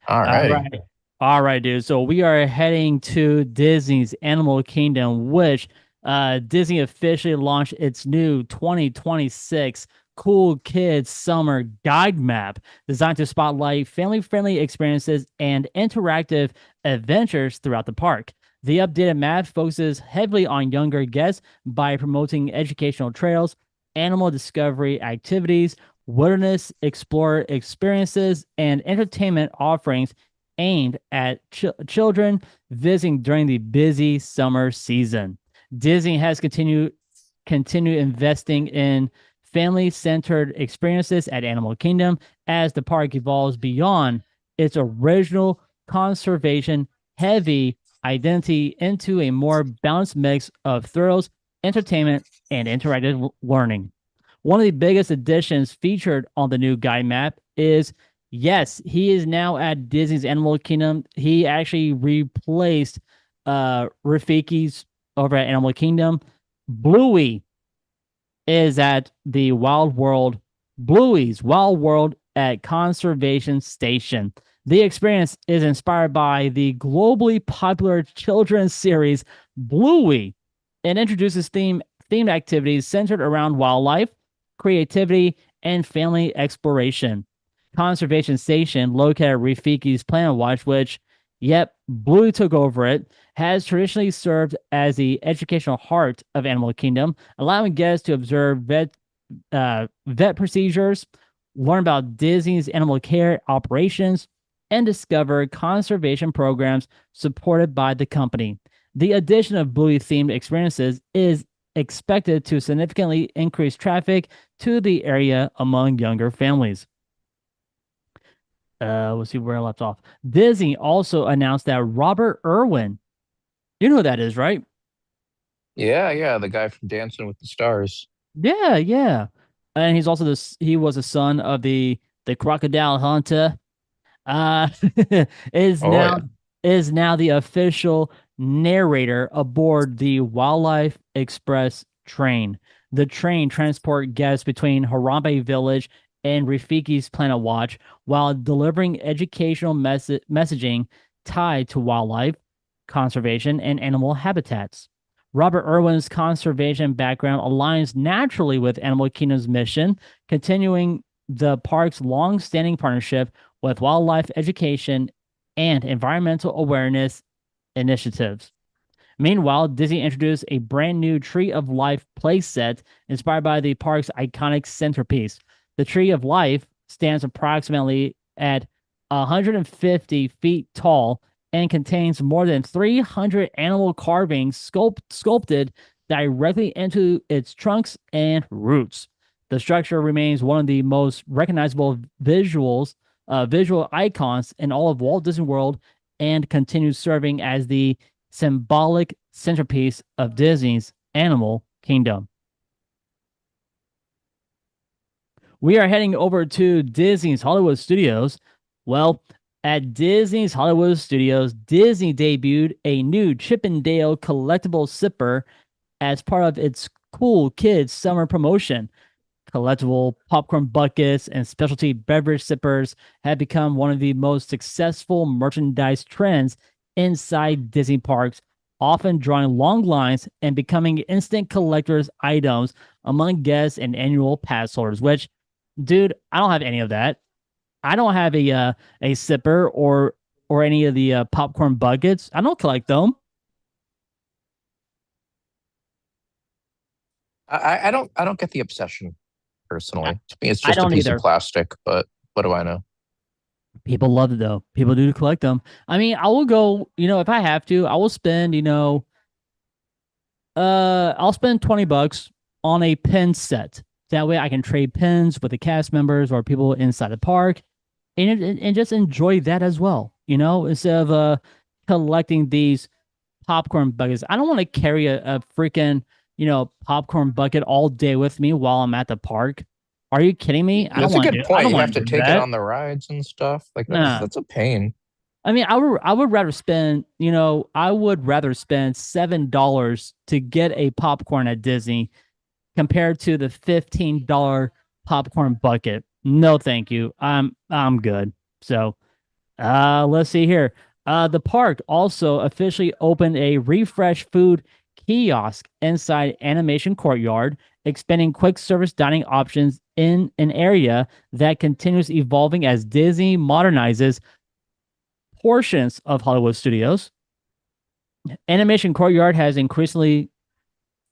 All All righty. right. All right, dude. So we are heading to Disney's Animal Kingdom, which Disney officially launched its new 2026 Cool Kids Summer Guide Map designed to spotlight family-friendly experiences and interactive adventures throughout the park. The updated map focuses heavily on younger guests by promoting educational trails, animal discovery activities, wilderness explorer experiences, and entertainment offerings aimed at children visiting during the busy summer season. Disney has continued investing in family-centered experiences at Animal Kingdom as the park evolves beyond its original conservation heavy identity into a more balanced mix of thrills, entertainment, and interactive learning. One of the biggest additions featured on the new guide map is yes, he is now at Disney's Animal Kingdom. He actually replaced Rafiki's over at Animal Kingdom. Bluey is at the Bluey's Wild World at Conservation Station. The experience is inspired by the globally popular children's series Bluey and introduces themed activities centered around wildlife, creativity, and family exploration. Conservation Station, located at Rafiki's Planet Watch, which, yep, Bluey took over it, has traditionally served as the educational heart of Animal Kingdom, allowing guests to observe vet procedures, learn about Disney's animal care operations, and discover conservation programs supported by the company. The addition of Bluey themed experiences is expected to significantly increase traffic to the area among younger families. Let's see where I left off. Disney also announced that Robert Irwin, you know who that is, right? Yeah, yeah. The guy from Dancing with the Stars. Yeah, yeah. And he was a son of the crocodile hunter. Uh is Oh now yeah. is now the official narrator aboard the Wildlife Express train. The train transport guests between Harambe Village and Rafiki's Planet Watch while delivering educational messaging tied to wildlife conservation and animal habitats. Robert Irwin's conservation background aligns naturally with Animal Kingdom's mission, continuing the park's long-standing partnership with wildlife education and environmental awareness initiatives. Meanwhile, Disney introduced a brand new Tree of Life playset inspired by the park's iconic centerpiece. The Tree of Life stands approximately at 150 feet tall and contains more than 300 animal carvings sculpted directly into its trunks and roots. The structure remains one of the most recognizable visual icons in all of Walt Disney World and continues serving as the symbolic centerpiece of Disney's Animal Kingdom. We are heading over to Disney's Hollywood Studios. Well, at Disney's Hollywood Studios, Disney debuted a new Chip 'n Dale collectible sipper as part of its Cool Kids summer promotion. Collectible popcorn buckets and specialty beverage sippers have become one of the most successful merchandise trends inside Disney parks, often drawing long lines and becoming instant collectors' items among guests and annual pass holders. Which, dude, I don't have any of that. I don't have a sipper or or any of the popcorn buckets. I don't collect them. I don't get the obsession I, personally. To me, it's I just a don't piece of either. plastic, but what do I know? People love it though. People do collect them. I mean, I will go, if I have to, I will spend, I'll spend $20 on a pin set. That way I can trade pins with the cast members or people inside the park and just enjoy that as well, instead of collecting these popcorn buckets. I don't want to carry a freaking, popcorn bucket all day with me while I'm at the park. Are you kidding me? That's a good I point. don't You have want to to do take it that. on the rides and stuff. Like that's Nah. that's a pain. I mean, I would rather spend, I would rather spend $7 to get a popcorn at Disney compared to the $15 popcorn bucket. No, thank you. I'm good. So, let's see here. The park also officially opened a refresh food kiosk inside Animation Courtyard, expanding quick service dining options in an area that continues evolving as Disney modernizes portions of Hollywood studios. Animation Courtyard has increasingly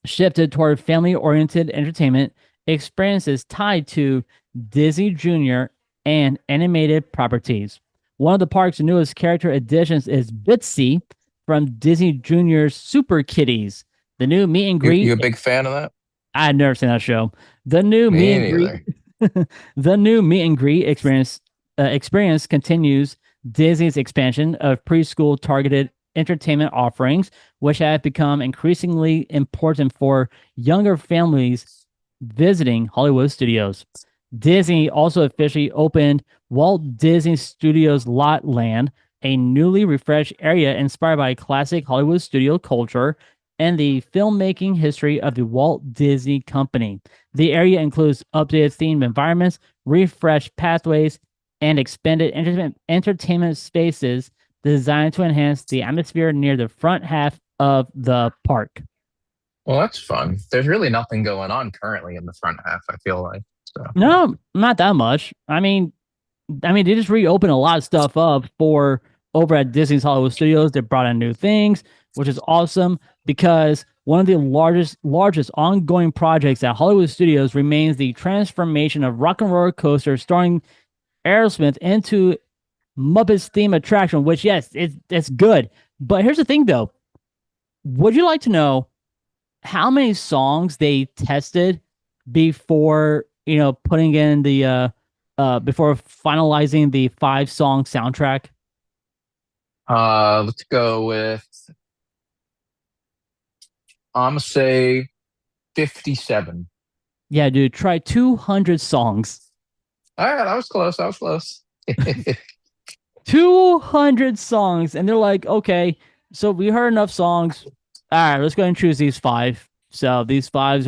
shifted toward family oriented entertainment experiences tied to Disney Junior and animated properties. One of the park's newest character additions is Bitsy from Disney Junior's Super Kitties. The new meet and You greet. a big fan of that? I had never seen that show. The new meet Me and greet. neither. The new meet and greet experience continues Disney's expansion of preschool targeted entertainment offerings, which have become increasingly important for younger families visiting Hollywood studios. Disney also officially opened Walt Disney Studios Lot Land, a newly refreshed area inspired by classic Hollywood studio culture and the filmmaking history of the Walt Disney Company. The area includes updated themed environments, refreshed pathways, and expanded entertainment spaces designed to enhance the atmosphere near the front half of the park. Well, that's fun. There's really nothing going on currently in the front half, I feel like. So, No, not that much. I mean, they just reopened a lot of stuff up for over at Disney's Hollywood Studios. They brought in new things, which is awesome because one of the largest ongoing projects at Hollywood Studios remains the transformation of Rock and Roller Coaster starring Aerosmith into Muppets theme attraction. Which yes, it's good. But here's the thing, though. Would you like to know how many songs they tested before putting in the before finalizing the 5-song soundtrack? let's go with I'm gonna say 57. Yeah, dude, try 200 songs. All right, I was close. I was close. 200 songs, and they're like, okay, so we heard enough songs. All right, let's go and choose these five. So these Do five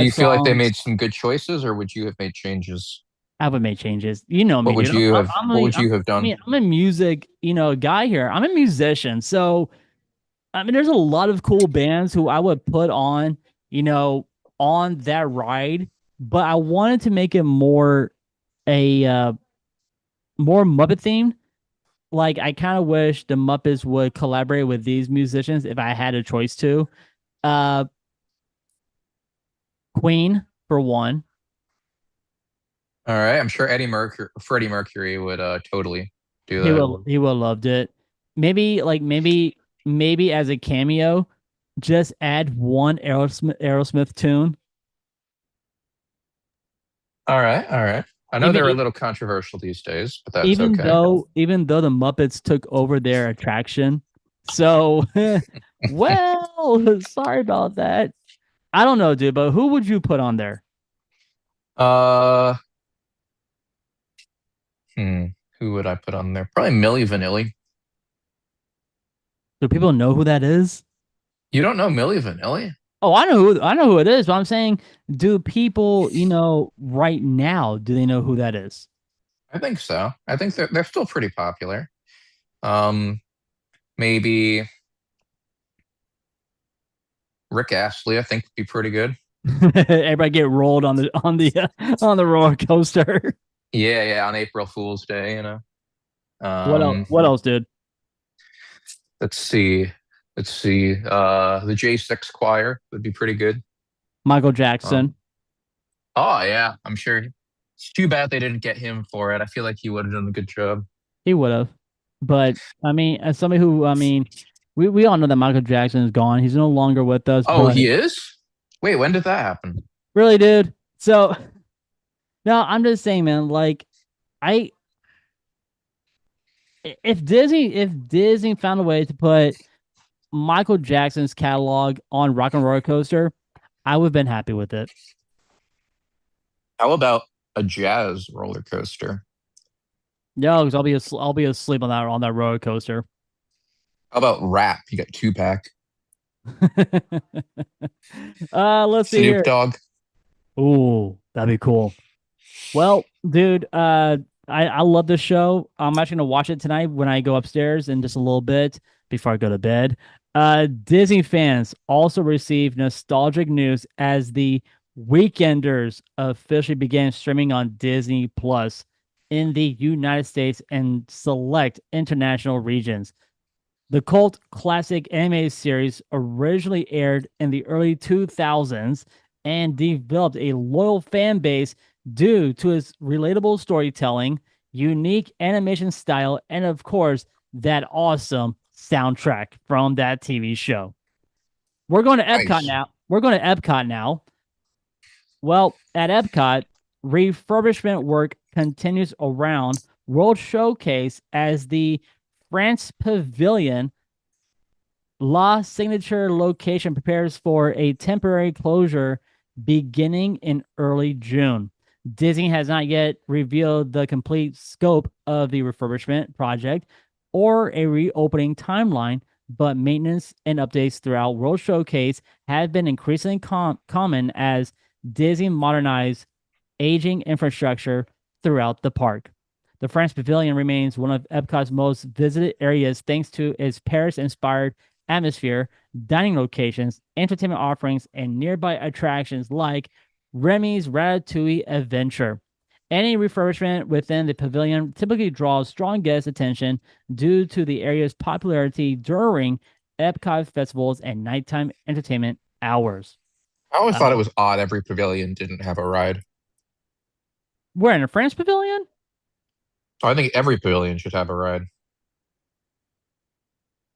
you feel like they songs. made some good choices, or would you have made changes? I would make changes. You know What me, would dude. you have? I'm What a, would you I'm, have I done? mean, I'm a music, guy here. I'm a musician, so I mean, there's a lot of cool bands who I would put on, you know, on that ride, but I wanted to make it a more Muppet themed. Like, I kind of wish the Muppets would collaborate with these musicians if I had a choice to. Uh, Queen for one. All right, I'm sure Freddie Mercury would totally do He that. will he will loved it. Maybe as a cameo, just add one Aerosmith tune. All right, all right. I know Even they're a e- little controversial these days, but that's okay. even though the Muppets took over their attraction. So well, sorry about that. I don't know, dude, but who would you put on there? Uh, hmm, who would I put on there? Probably Millie Vanilli. Do people know who that is? You don't know Millie Vanilli? Oh, I know who it is, but I'm saying, do people, right now, do they know who that is? I think so. I think they're still pretty popular. Um, maybe Rick Astley, I think would be pretty good. Everybody get rolled on the on the roller coaster. Yeah, yeah, on April Fool's Day. What else? Um, What else, dude? let's see. Let's see. The J6 choir would be pretty good. Michael Um, Jackson. oh yeah, I'm sure. It's too bad they didn't get him for it. I feel like he would have done a good job. He would have. But I mean, as somebody who, I mean, we all know that Michael Jackson is gone. He's no longer with us. Oh, But he is? Wait, when did that happen? really, dude. So no, I'm just saying, man. Like, I if Disney found a way to put Michael Jackson's catalog on Rock and Roller Coaster, I would have been happy with it. How about a jazz roller coaster? Yo, because I'll be asleep on that roller coaster. How about rap? You got Tupac, Let's see Snoop here. Dogg. Ooh, that'd be cool. Well, dude, I love this show. I'm actually gonna watch it tonight when I go upstairs in just a little bit before I go to bed. Disney fans also received nostalgic news as the Weekenders officially began streaming on Disney Plus in the United States and select international regions. The cult classic anime series originally aired in the early 2000s and developed a loyal fan base due to its relatable storytelling, unique animation style, and of course, that awesome soundtrack from that TV show. We're going to Epcot Nice. now. We're going to Epcot now. Well, at Epcot, refurbishment work continues around World Showcase as the France Pavilion La Signature location prepares for a temporary closure beginning in early June. Disney has not yet revealed the complete scope of the refurbishment project or a reopening timeline, but maintenance and updates throughout World Showcase have been increasingly common as Disney modernized aging infrastructure throughout the park. The France Pavilion remains one of Epcot's most visited areas thanks to its Paris inspired atmosphere, dining locations, entertainment offerings, and nearby attractions like Remy's Ratatouille Adventure. Any refurbishment within the pavilion typically draws strong guest attention due to the area's popularity during Epcot festivals and nighttime entertainment hours. I always Uh, thought it was odd every pavilion didn't have a ride. we're in a France Pavilion? So I think every pavilion should have a ride.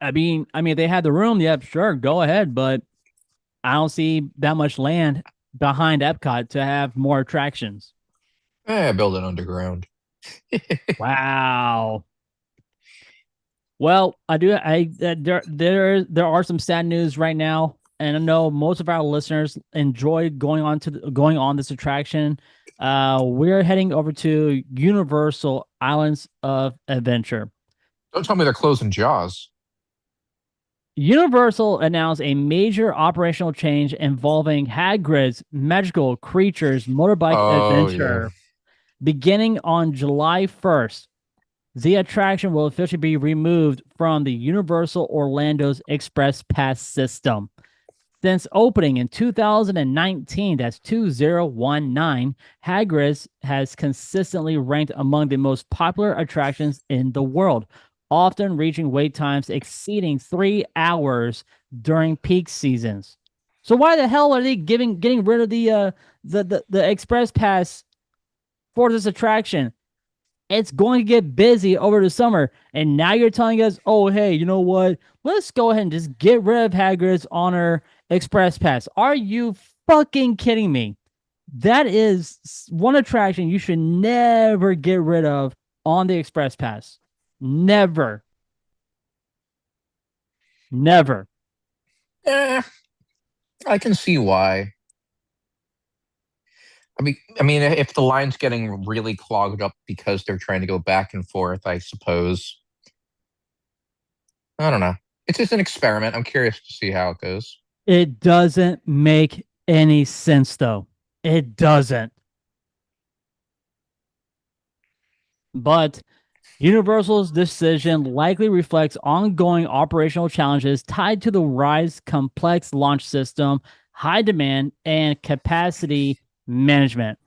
I mean, they had the room. Yep, sure, go ahead, but I don't see that much land behind Epcot to have more attractions. Build it underground. Wow. Well, I do. There are some sad news right now, and I know most of our listeners enjoy going on this attraction. We're heading over to Universal Islands of Adventure. Don't tell me they're closing Jaws. Universal announced a major operational change involving Hagrid's magical creatures motorbike Oh yeah. adventure. Beginning on July 1st, the attraction will officially be removed from the Universal Orlando's Express Pass system. Since opening in 2019, that's 2019, Hagrid's has consistently ranked among the most popular attractions in the world, often reaching wait times exceeding 3 hours during peak seasons. So why the hell are they getting rid of the Express Pass for this attraction? It's going to get busy over the summer. And now you're telling us, oh, hey, you know what? Let's go ahead and just get rid of Hagrid's Honor Express Pass. Are you fucking kidding me? That is one attraction you should never get rid of on the Express Pass. Never. Never. Eh, I can see why. I mean, if the line's getting really clogged up because they're trying to go back and forth, I suppose. I don't know. It's just an experiment. I'm curious to see how it goes. It doesn't make any sense, though. It doesn't. But Universal's decision likely reflects ongoing operational challenges tied to the RISE complex launch system, high demand, and capacity management.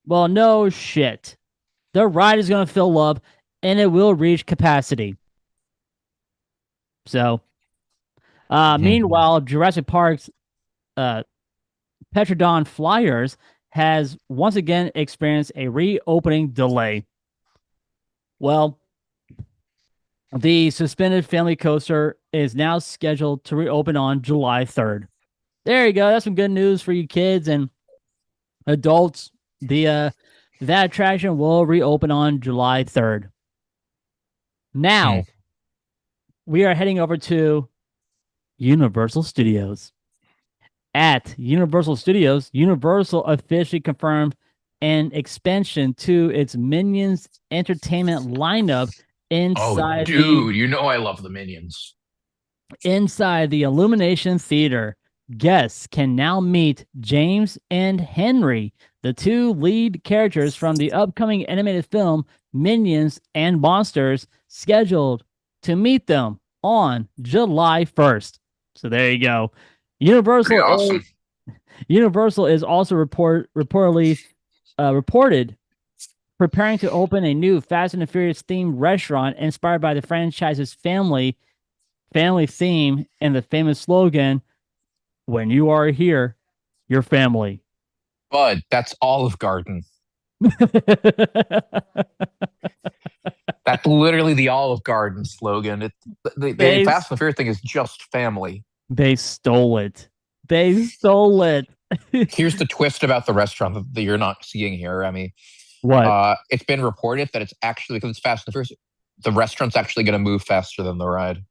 Well, no shit. The ride is going to fill up and it will reach capacity. So, Mhm. meanwhile, Jurassic Park's uh, Petrodon Flyers has once again experienced a reopening delay. Well, the suspended family coaster is now scheduled to reopen on July 3rd. There you go. That's some good news for you kids and adults. The that attraction will reopen on July 3rd. Hmm. Now, we are heading over to Universal Studios. At Universal Studios, Universal officially confirmed an expansion to its Minions entertainment lineup Oh, inside the dude, you know I love the Minions. inside the Illumination Theater. Guests can now meet James and Henry, the two lead characters from the upcoming animated film Minions and Monsters, scheduled to meet them on July 1st. So there you go. Pretty Universal is awesome. Universal is also reported preparing to open a new Fast and the Furious themed restaurant inspired by the franchise's family theme and the famous slogan, "When you are here, your family." But that's Olive Garden. That's literally the Olive Garden slogan. The they Fast and the Furious thing is just family. they stole it. They stole it. Here's the twist about the restaurant that you're not seeing here, Remy. What? It's been reported that it's actually because it's Fast and the Furious. The restaurant's actually going to move faster than the ride.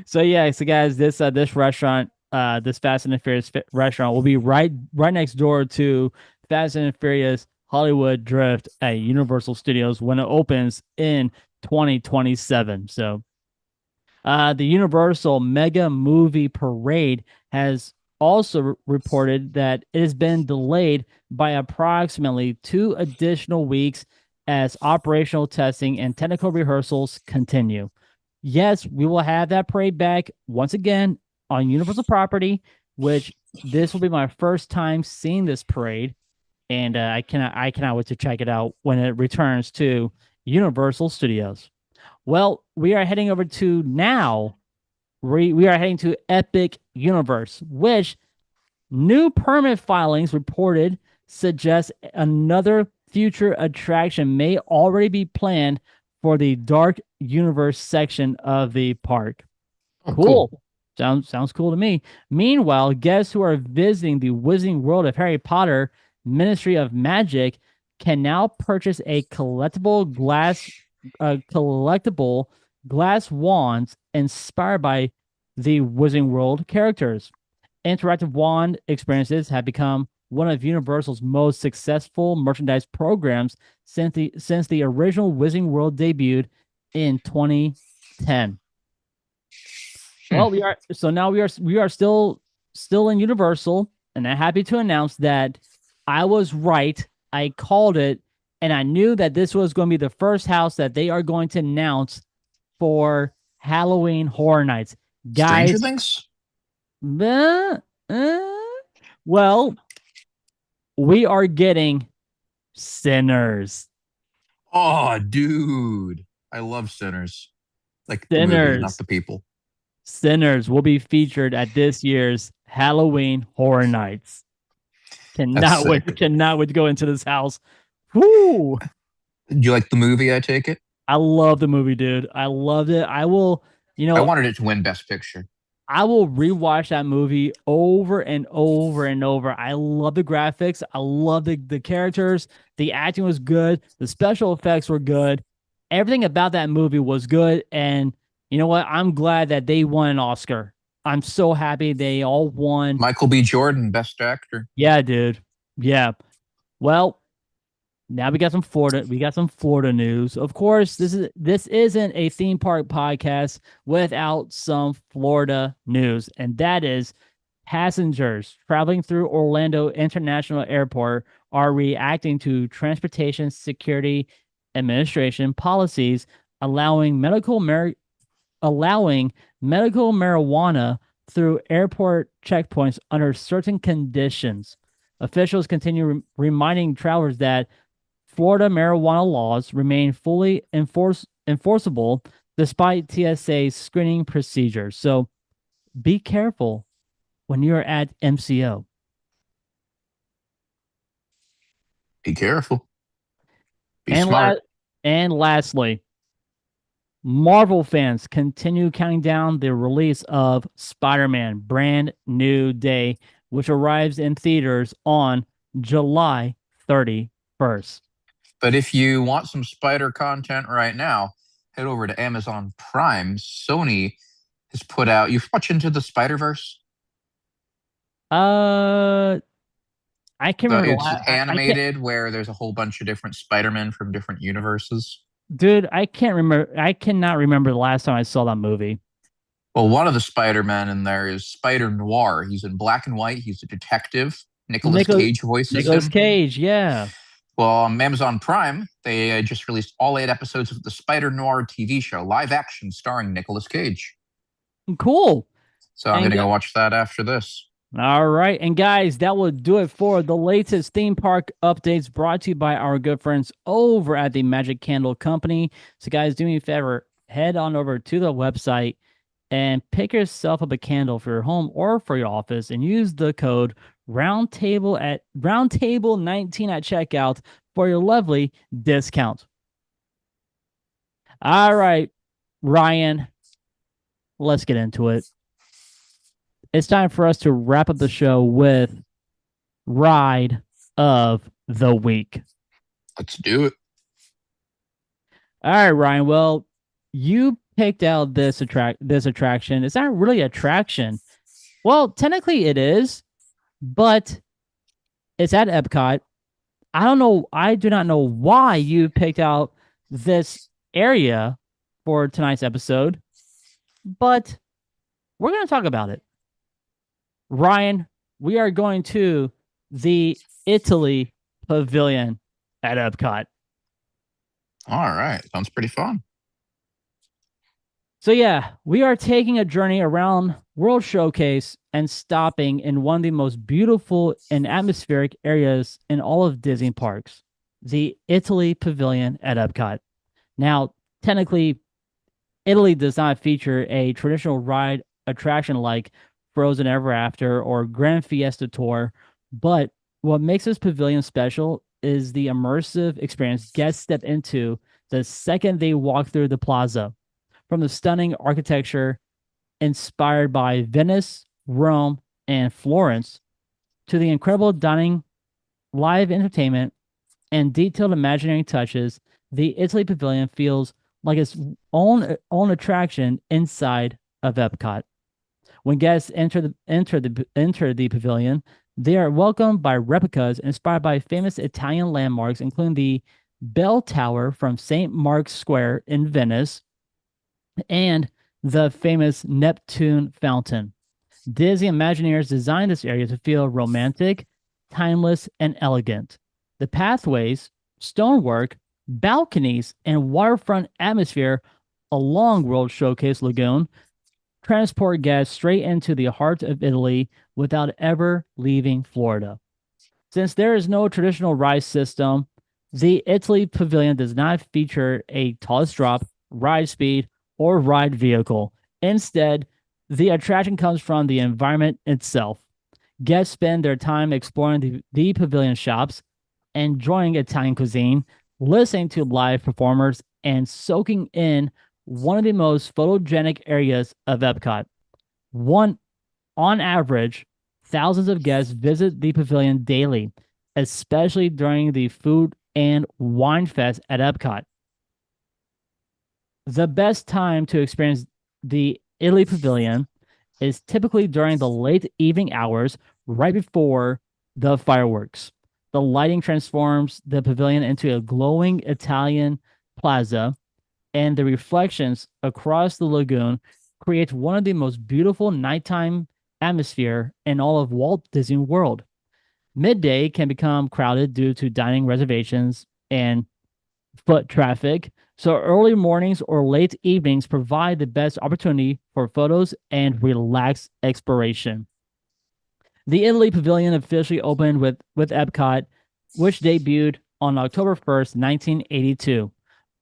So yeah, so guys, this restaurant, this Fast and the Furious restaurant will be right next door to Fast and the Furious Hollywood Drift at Universal Studios when it opens in 2027. So the Universal Mega Movie Parade has also reported that it has been delayed by approximately 2 additional weeks as operational testing and technical rehearsals continue. Yes, we will have that parade back once again on Universal property, which this will be my first time seeing this parade, and I cannot wait to check it out when it returns to Universal Studios. Well, we are heading over to now. We are heading to Epic Universe, which new permit filings reported suggest another future attraction may already be planned for the Dark Universe section of the park. Oh, cool. Cool. Sounds cool to me. Meanwhile, guests who are visiting the Wizarding World of Harry Potter Ministry of Magic can now purchase collectible glass wands inspired by the Wizarding World characters. Interactive wand experiences have become one of Universal's most successful merchandise programs since the original Wizarding World debuted in 2010. Hmm. Well, we are still in Universal, and I'm happy to announce that I was right. I called it, and I knew that this was going to be the first house that they are going to announce for Halloween Horror Nights. Stranger Guys, Things? uh, uh, well, we are getting Sinners. Oh, dude. I love Sinners. Like the movie, not Sinners. the people. Sinners will be featured at this year's Halloween Horror Nights. That's Cannot wait. sick. Cannot wait to go into this house. Whoo! Do you like the movie, I take it? I love the movie, dude. I loved it. You I know, wanted it to win Best Picture. I will rewatch that movie over and over and over. I love the graphics. I love the characters. The acting was good. The special effects were good. Everything about that movie was good. And you know what? I'm glad that they won an Oscar. I'm so happy they all won. Michael B. Jordan, Best Actor. Yeah, dude. Yeah. Well, now we got some Florida news. Of course, this isn't a theme park podcast without some Florida news, and that is passengers traveling through Orlando International Airport are reacting to Transportation Security Administration policies allowing allowing medical marijuana through airport checkpoints under certain conditions. Officials continue reminding travelers that Florida marijuana laws remain fully enforceable despite TSA's screening procedures. So be careful when you're at MCO. Be careful. Be And smart. lastly, Marvel fans continue counting down the release of Spider-Man Brand New Day, which arrives in theaters on July 31st. But if you want some spider content right now, head over to Amazon Prime. Sony has put out. You've watched Into the Spider Verse. Uh, I can't remember the It's last. I can't, animated where there's a whole bunch of different Spider-Men from different universes. dude. I can't remember. I cannot remember the last time I saw that movie. Well, one of the Spider-Men in there is Spider Noir. He's in black and white. He's a detective. Nicolas Nicholas Cage voices Nicholas him. Cage. Yeah. Well, on Amazon Prime, they just released all 8 episodes of the Spider Noir TV show, live action starring Nicolas Cage. Cool. So I'm And going to go watch that after this. all right. And guys, that will do it for the latest theme park updates brought to you by our good friends over at the Magic Candle Company. So, guys, do me a favor, head on over to the website and pick yourself up a candle for your home or for your office and use the code Roundtable 19 at checkout for your lovely discount. All right, Ryan, let's get into it. It's time for us to wrap up the show with Ride of the Week. Let's do it. All right, Ryan. Well, you picked out this attraction. It's not really attraction. Well, technically it is, but it's at Epcot. I don't know. I do not know why you picked out this area for tonight's episode, but we're going to talk about it. Ryan, we are going to the Italy Pavilion at Epcot. All right. Sounds pretty fun. So, yeah, we are taking a journey around World Showcase and stopping in one of the most beautiful and atmospheric areas in all of Disney parks, the Italy Pavilion at Epcot. Now, technically, Italy does not feature a traditional ride attraction like Frozen Ever After or Grand Fiesta Tour, but what makes this pavilion special is the immersive experience guests step into the second they walk through the plaza. From the stunning architecture inspired by Venice, Rome, and Florence to the incredible dining, live entertainment, and detailed imaginary touches, the Italy Pavilion feels like its own attraction inside of Epcot. When guests enter the pavilion, they are welcomed by replicas inspired by famous Italian landmarks, including the Bell Tower from St. Mark's Square in Venice and the famous Neptune Fountain. Disney Imagineers designed this area to feel romantic, timeless, and elegant. The pathways, stonework, balconies, and waterfront atmosphere along World Showcase Lagoon transport guests straight into the heart of Italy without ever leaving Florida. Since there is no traditional ride system, the Italy Pavilion does not feature a tallest drop, ride speed, or ride vehicle. Instead, the attraction comes from the environment itself. Guests spend their time exploring the pavilion shops, enjoying Italian cuisine, listening to live performers, and soaking in one of the most photogenic areas of Epcot. On average, thousands of guests visit the pavilion daily, especially during the food and wine fest at Epcot. The best time to experience the Italy Pavilion is typically during the late evening hours right before the fireworks. The lighting transforms the pavilion into a glowing Italian plaza, and the reflections across the lagoon create one of the most beautiful nighttime atmosphere in all of Walt Disney World. Midday can become crowded due to dining reservations and foot traffic, so early mornings or late evenings provide the best opportunity for photos and relaxed exploration. The Italy Pavilion officially opened with Epcot, which debuted on October 1st, 1982.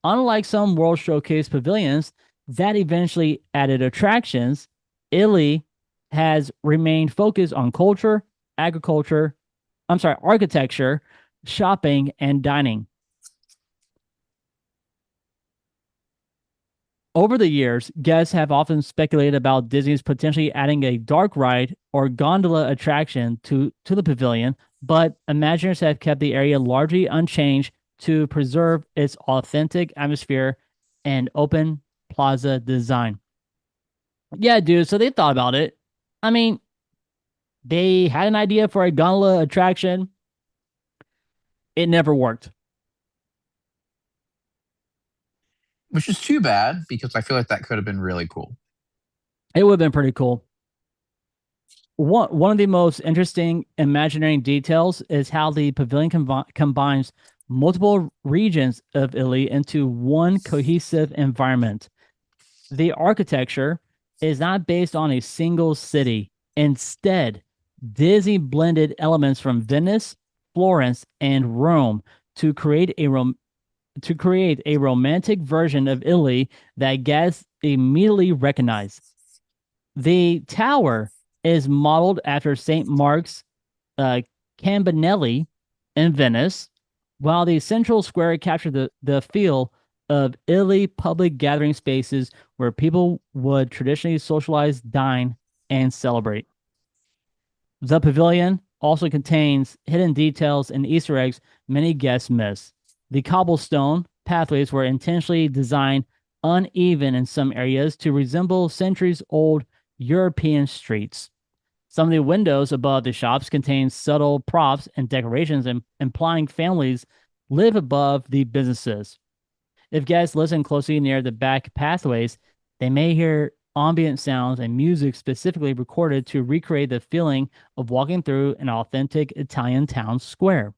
Unlike some World Showcase pavilions that eventually added attractions, Italy has remained focused on culture, agriculture, architecture, shopping, and dining. Over the years, guests have often speculated about Disney's potentially adding a dark ride or gondola attraction to the pavilion, but Imagineers have kept the area largely unchanged to preserve its authentic atmosphere and open plaza design. Yeah, dude, so they thought about it. I mean, they had an idea for a gondola attraction. It never worked. Which is too bad because I feel like that could have been really cool. It would have been pretty cool. One of the most interesting imaginary details is how the pavilion combines multiple regions of Italy into one cohesive environment. The architecture is not based on a single city. Instead, Disney blended elements from Venice, Florence, and Rome to create a romantic version of Italy that guests immediately recognize. The tower is modeled after St. Mark's uh, Campanelli in Venice, while the central square captured the feel of Italy public gathering spaces where people would traditionally socialize, dine, and celebrate. The pavilion also contains hidden details and Easter eggs many guests miss. The cobblestone pathways were intentionally designed uneven in some areas to resemble centuries old European streets. Some of the windows above the shops contain subtle props and decorations implying families live above the businesses. If guests listen closely near the back pathways, they may hear ambient sounds and music specifically recorded to recreate the feeling of walking through an authentic Italian town square.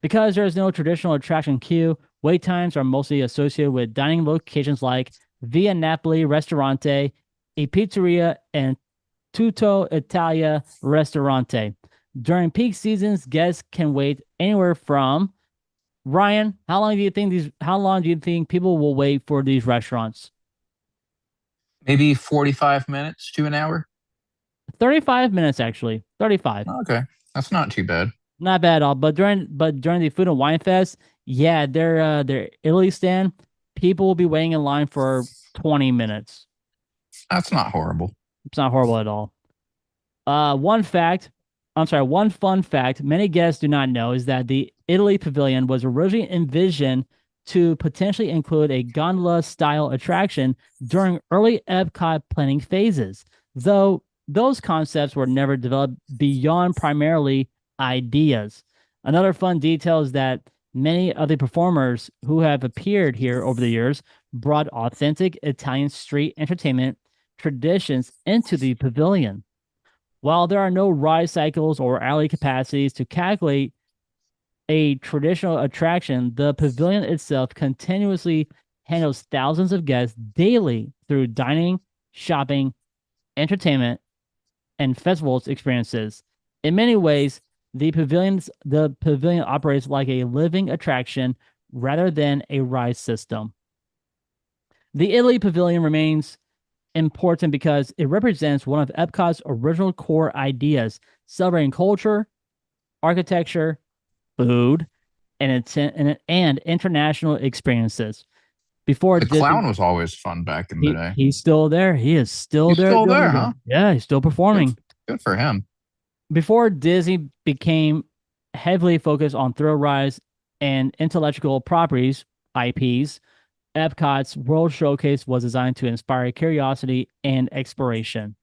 Because there is no traditional attraction queue, wait times are mostly associated with dining locations like Via Napoli Ristorante, a pizzeria, and Tutto Italia Ristorante. During peak seasons, guests can wait anywhere from Ryan. How long do you think people will wait for these restaurants? Maybe 45 minutes to an hour. 35 minutes actually. 35. Okay, that's not too bad. Not bad at all. But during the Food and Wine Fest, yeah, their Italy stand, people will be waiting in line for 20 minutes. That's not horrible. It's not horrible at all. One fact, one fun fact many guests do not know is that the Italy Pavilion was originally envisioned to potentially include a gondola style attraction during early Epcot planning phases, though those concepts were never developed beyond primarily ideas. Another fun detail is that many of the performers who have appeared here over the years brought authentic Italian street entertainment traditions into the pavilion. While there are no ride cycles or alley capacities to calculate a traditional attraction, the pavilion itself continuously handles thousands of guests daily through dining, shopping, entertainment, and festivals experiences. In many ways, the pavilion operates like a living attraction rather than a ride system. The Italy Pavilion remains important because it represents one of Epcot's original core ideas, celebrating culture, architecture, food, and international experiences. Before The Disney, clown was always fun back in the day. he's still there. He is still He's there still doing there, it. huh? Yeah, he's still Good, performing. good for him. Before Disney became heavily focused on thrill rides and intellectual properties (IPs), Epcot's World Showcase was designed to inspire curiosity and exploration.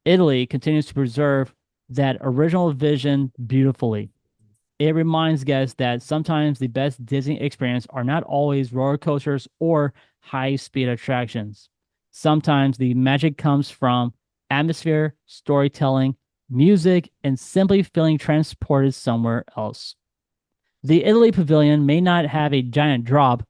Italy continues to preserve that original vision beautifully. It reminds guests that sometimes the best Disney experience are not always roller coasters or high speed attractions. Sometimes the magic comes from atmosphere, storytelling, music, and simply feeling transported somewhere else. The Italy Pavilion may not have a giant drop,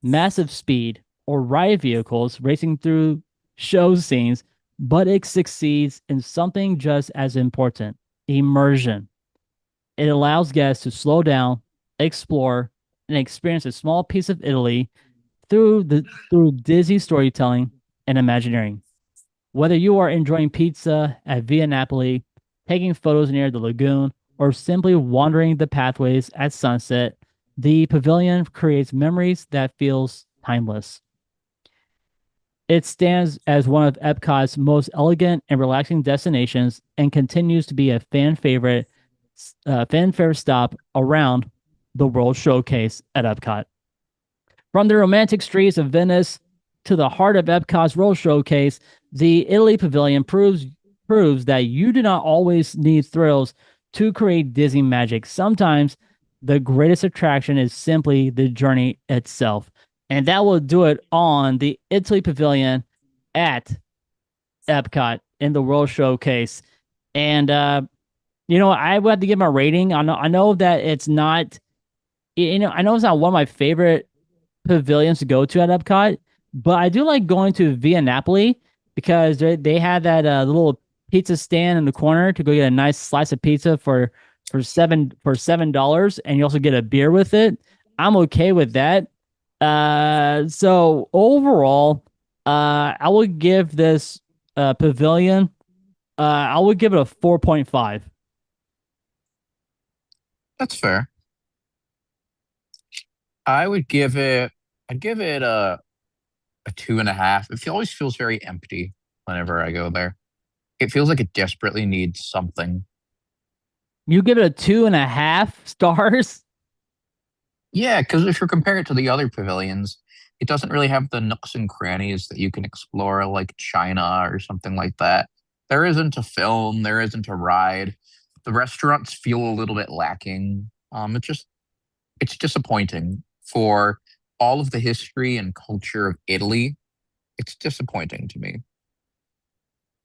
massive speed, or riot vehicles racing through show scenes, but it succeeds in something just as important: immersion. It allows guests to slow down, explore, and experience a small piece of Italy through Disney storytelling and Imagineering. Whether you are enjoying pizza at Via Napoli, taking photos near the lagoon, or simply wandering the pathways at sunset, the pavilion creates memories that feels timeless. It stands as one of Epcot's most elegant and relaxing destinations and continues to be a fan favorite stop around the World Showcase at Epcot. From the romantic streets of Venice to the heart of Epcot's World Showcase, the Italy Pavilion proves that you do not always need thrills to create Disney magic. Sometimes the greatest attraction is simply the journey itself. And that will do it on the Italy Pavilion at Epcot in the World Showcase. And I would have to give my rating. I know that it's not I know it's not one of my favorite pavilions to go to at Epcot, but I do like going to Via Napoli because they had that little pizza stand in the corner to go get a nice slice of pizza for $7, and you also get a beer with it. I'm okay with that. So overall, I would give this pavilion. I would give it a 4.5. That's fair. I'd give it a 2.5. It always feels very empty whenever I go there. It feels like it desperately needs something. You give it a 2.5 stars. Yeah, because if you're comparing it to the other pavilions, it doesn't really have the nooks and crannies that you can explore, like China or something like that. There isn't a film, there isn't a ride. The restaurants feel a little bit lacking. It's disappointing for all of the history and culture of Italy. It's disappointing to me.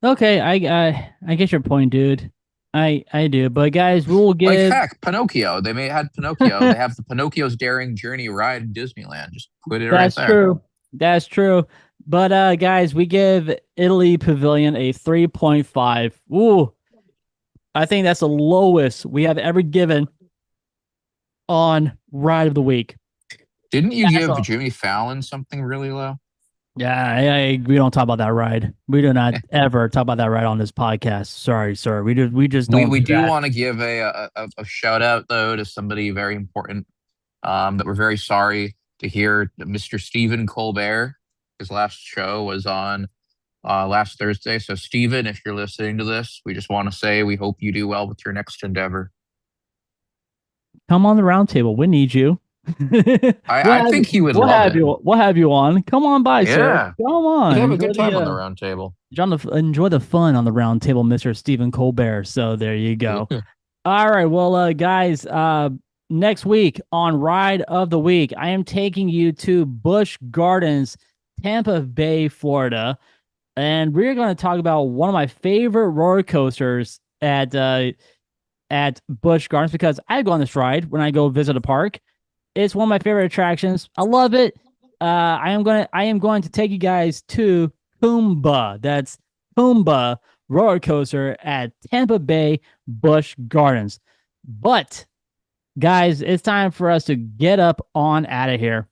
Okay, I get your point, dude. I do, but guys, we will Like give. heck, Pinocchio. They may had Pinocchio. They have the Pinocchio's Daring Journey ride in Disneyland. Just put it right That's there. true. That's true. But guys, we give Italy Pavilion a 3.5. Ooh, I think that's the lowest we have ever given on Ride of the Week. Didn't you That's give all. Jimmy Fallon something really low? Yeah, we don't talk about that ride. We do not ever talk about that ride on this podcast. Sorry, sir. We just don't We do do that. want to give a shout out though to somebody very important. That we're very sorry to hear that Mr. Stephen Colbert. His last show was on last Thursday. So Stephen, if you're listening to this, we just want to say we hope you do well with your next endeavor. Come on the round table. We need you. I think he would love it. We'll have you on. Come on by, sir. Yeah, Come we'd on. have a good time on the round table. Enjoy the fun on the round table, Mr. Stephen Colbert. So there you go. All right. Well, guys, next week on Ride of the Week, I am taking you to Busch Gardens, Tampa Bay, Florida. And we're going to talk about one of my favorite roller coasters at Busch Gardens because I go on this ride when I go visit a park. It's one of my favorite attractions. I love it. I am going to take you guys to Pumbaa. That's Pumbaa roller coaster at Tampa Bay Busch Gardens. But guys, it's time for us to get up on out of here.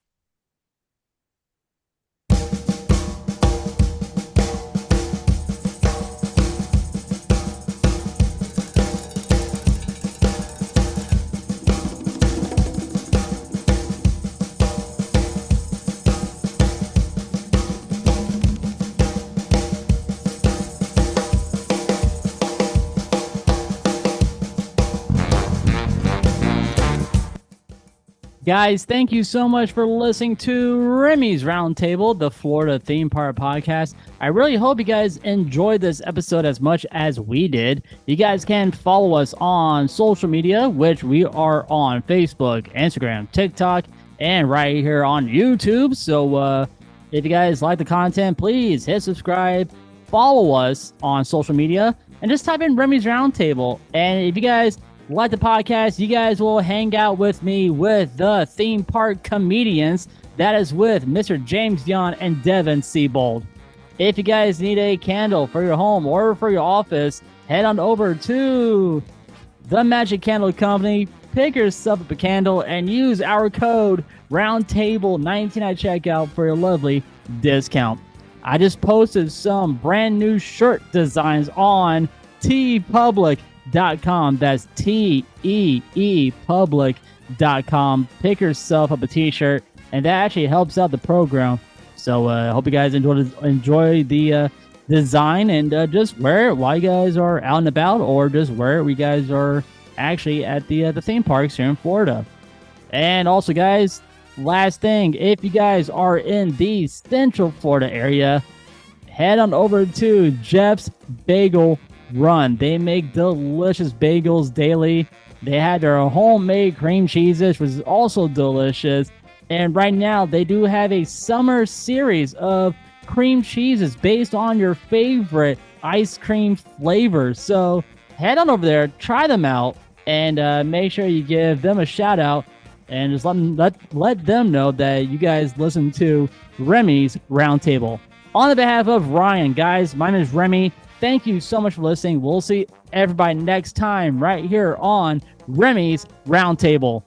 Guys, thank you so much for listening to Remy's Roundtable, the Florida theme park podcast. I really hope you guys enjoyed this episode as much as we did. You guys can follow us on social media, which we are on Facebook, Instagram, TikTok, and right here on YouTube. So if you guys like the content, please hit subscribe, follow us on social media, and just type in Remy's Roundtable. And if you guys like the podcast, you guys will hang out with me with the theme park comedians. That is with Mr. James Young and Devin Seabold. If you guys need a candle for your home or for your office, head on over to the Magic Candle Company. pick yourself up a candle and use our code Roundtable19 at checkout for your lovely discount. I just posted some brand new shirt designs on teepublic.com. That's TEE public.com. Pick yourself up a t-shirt, and that actually helps out the program. So I hope you guys enjoy the design, and just wear it while you guys are out and about, or just wear it when you guys are actually at the theme parks here in Florida. And also, guys, last thing, if you guys are in the Central Florida area, head on over to Jeff's Bagel Run. They make delicious bagels daily. They had their homemade cream cheeses, which is also delicious. And right now, they do have a summer series of cream cheeses based on your favorite ice cream flavors. So head on over there, try them out, and make sure you give them a shout out, and just let them know that you guys listen to Remy's Roundtable. On the behalf of Ryan, guys, my name is Remy. Thank you so much for listening. We'll see everybody next time right here on Remy's Roundtable.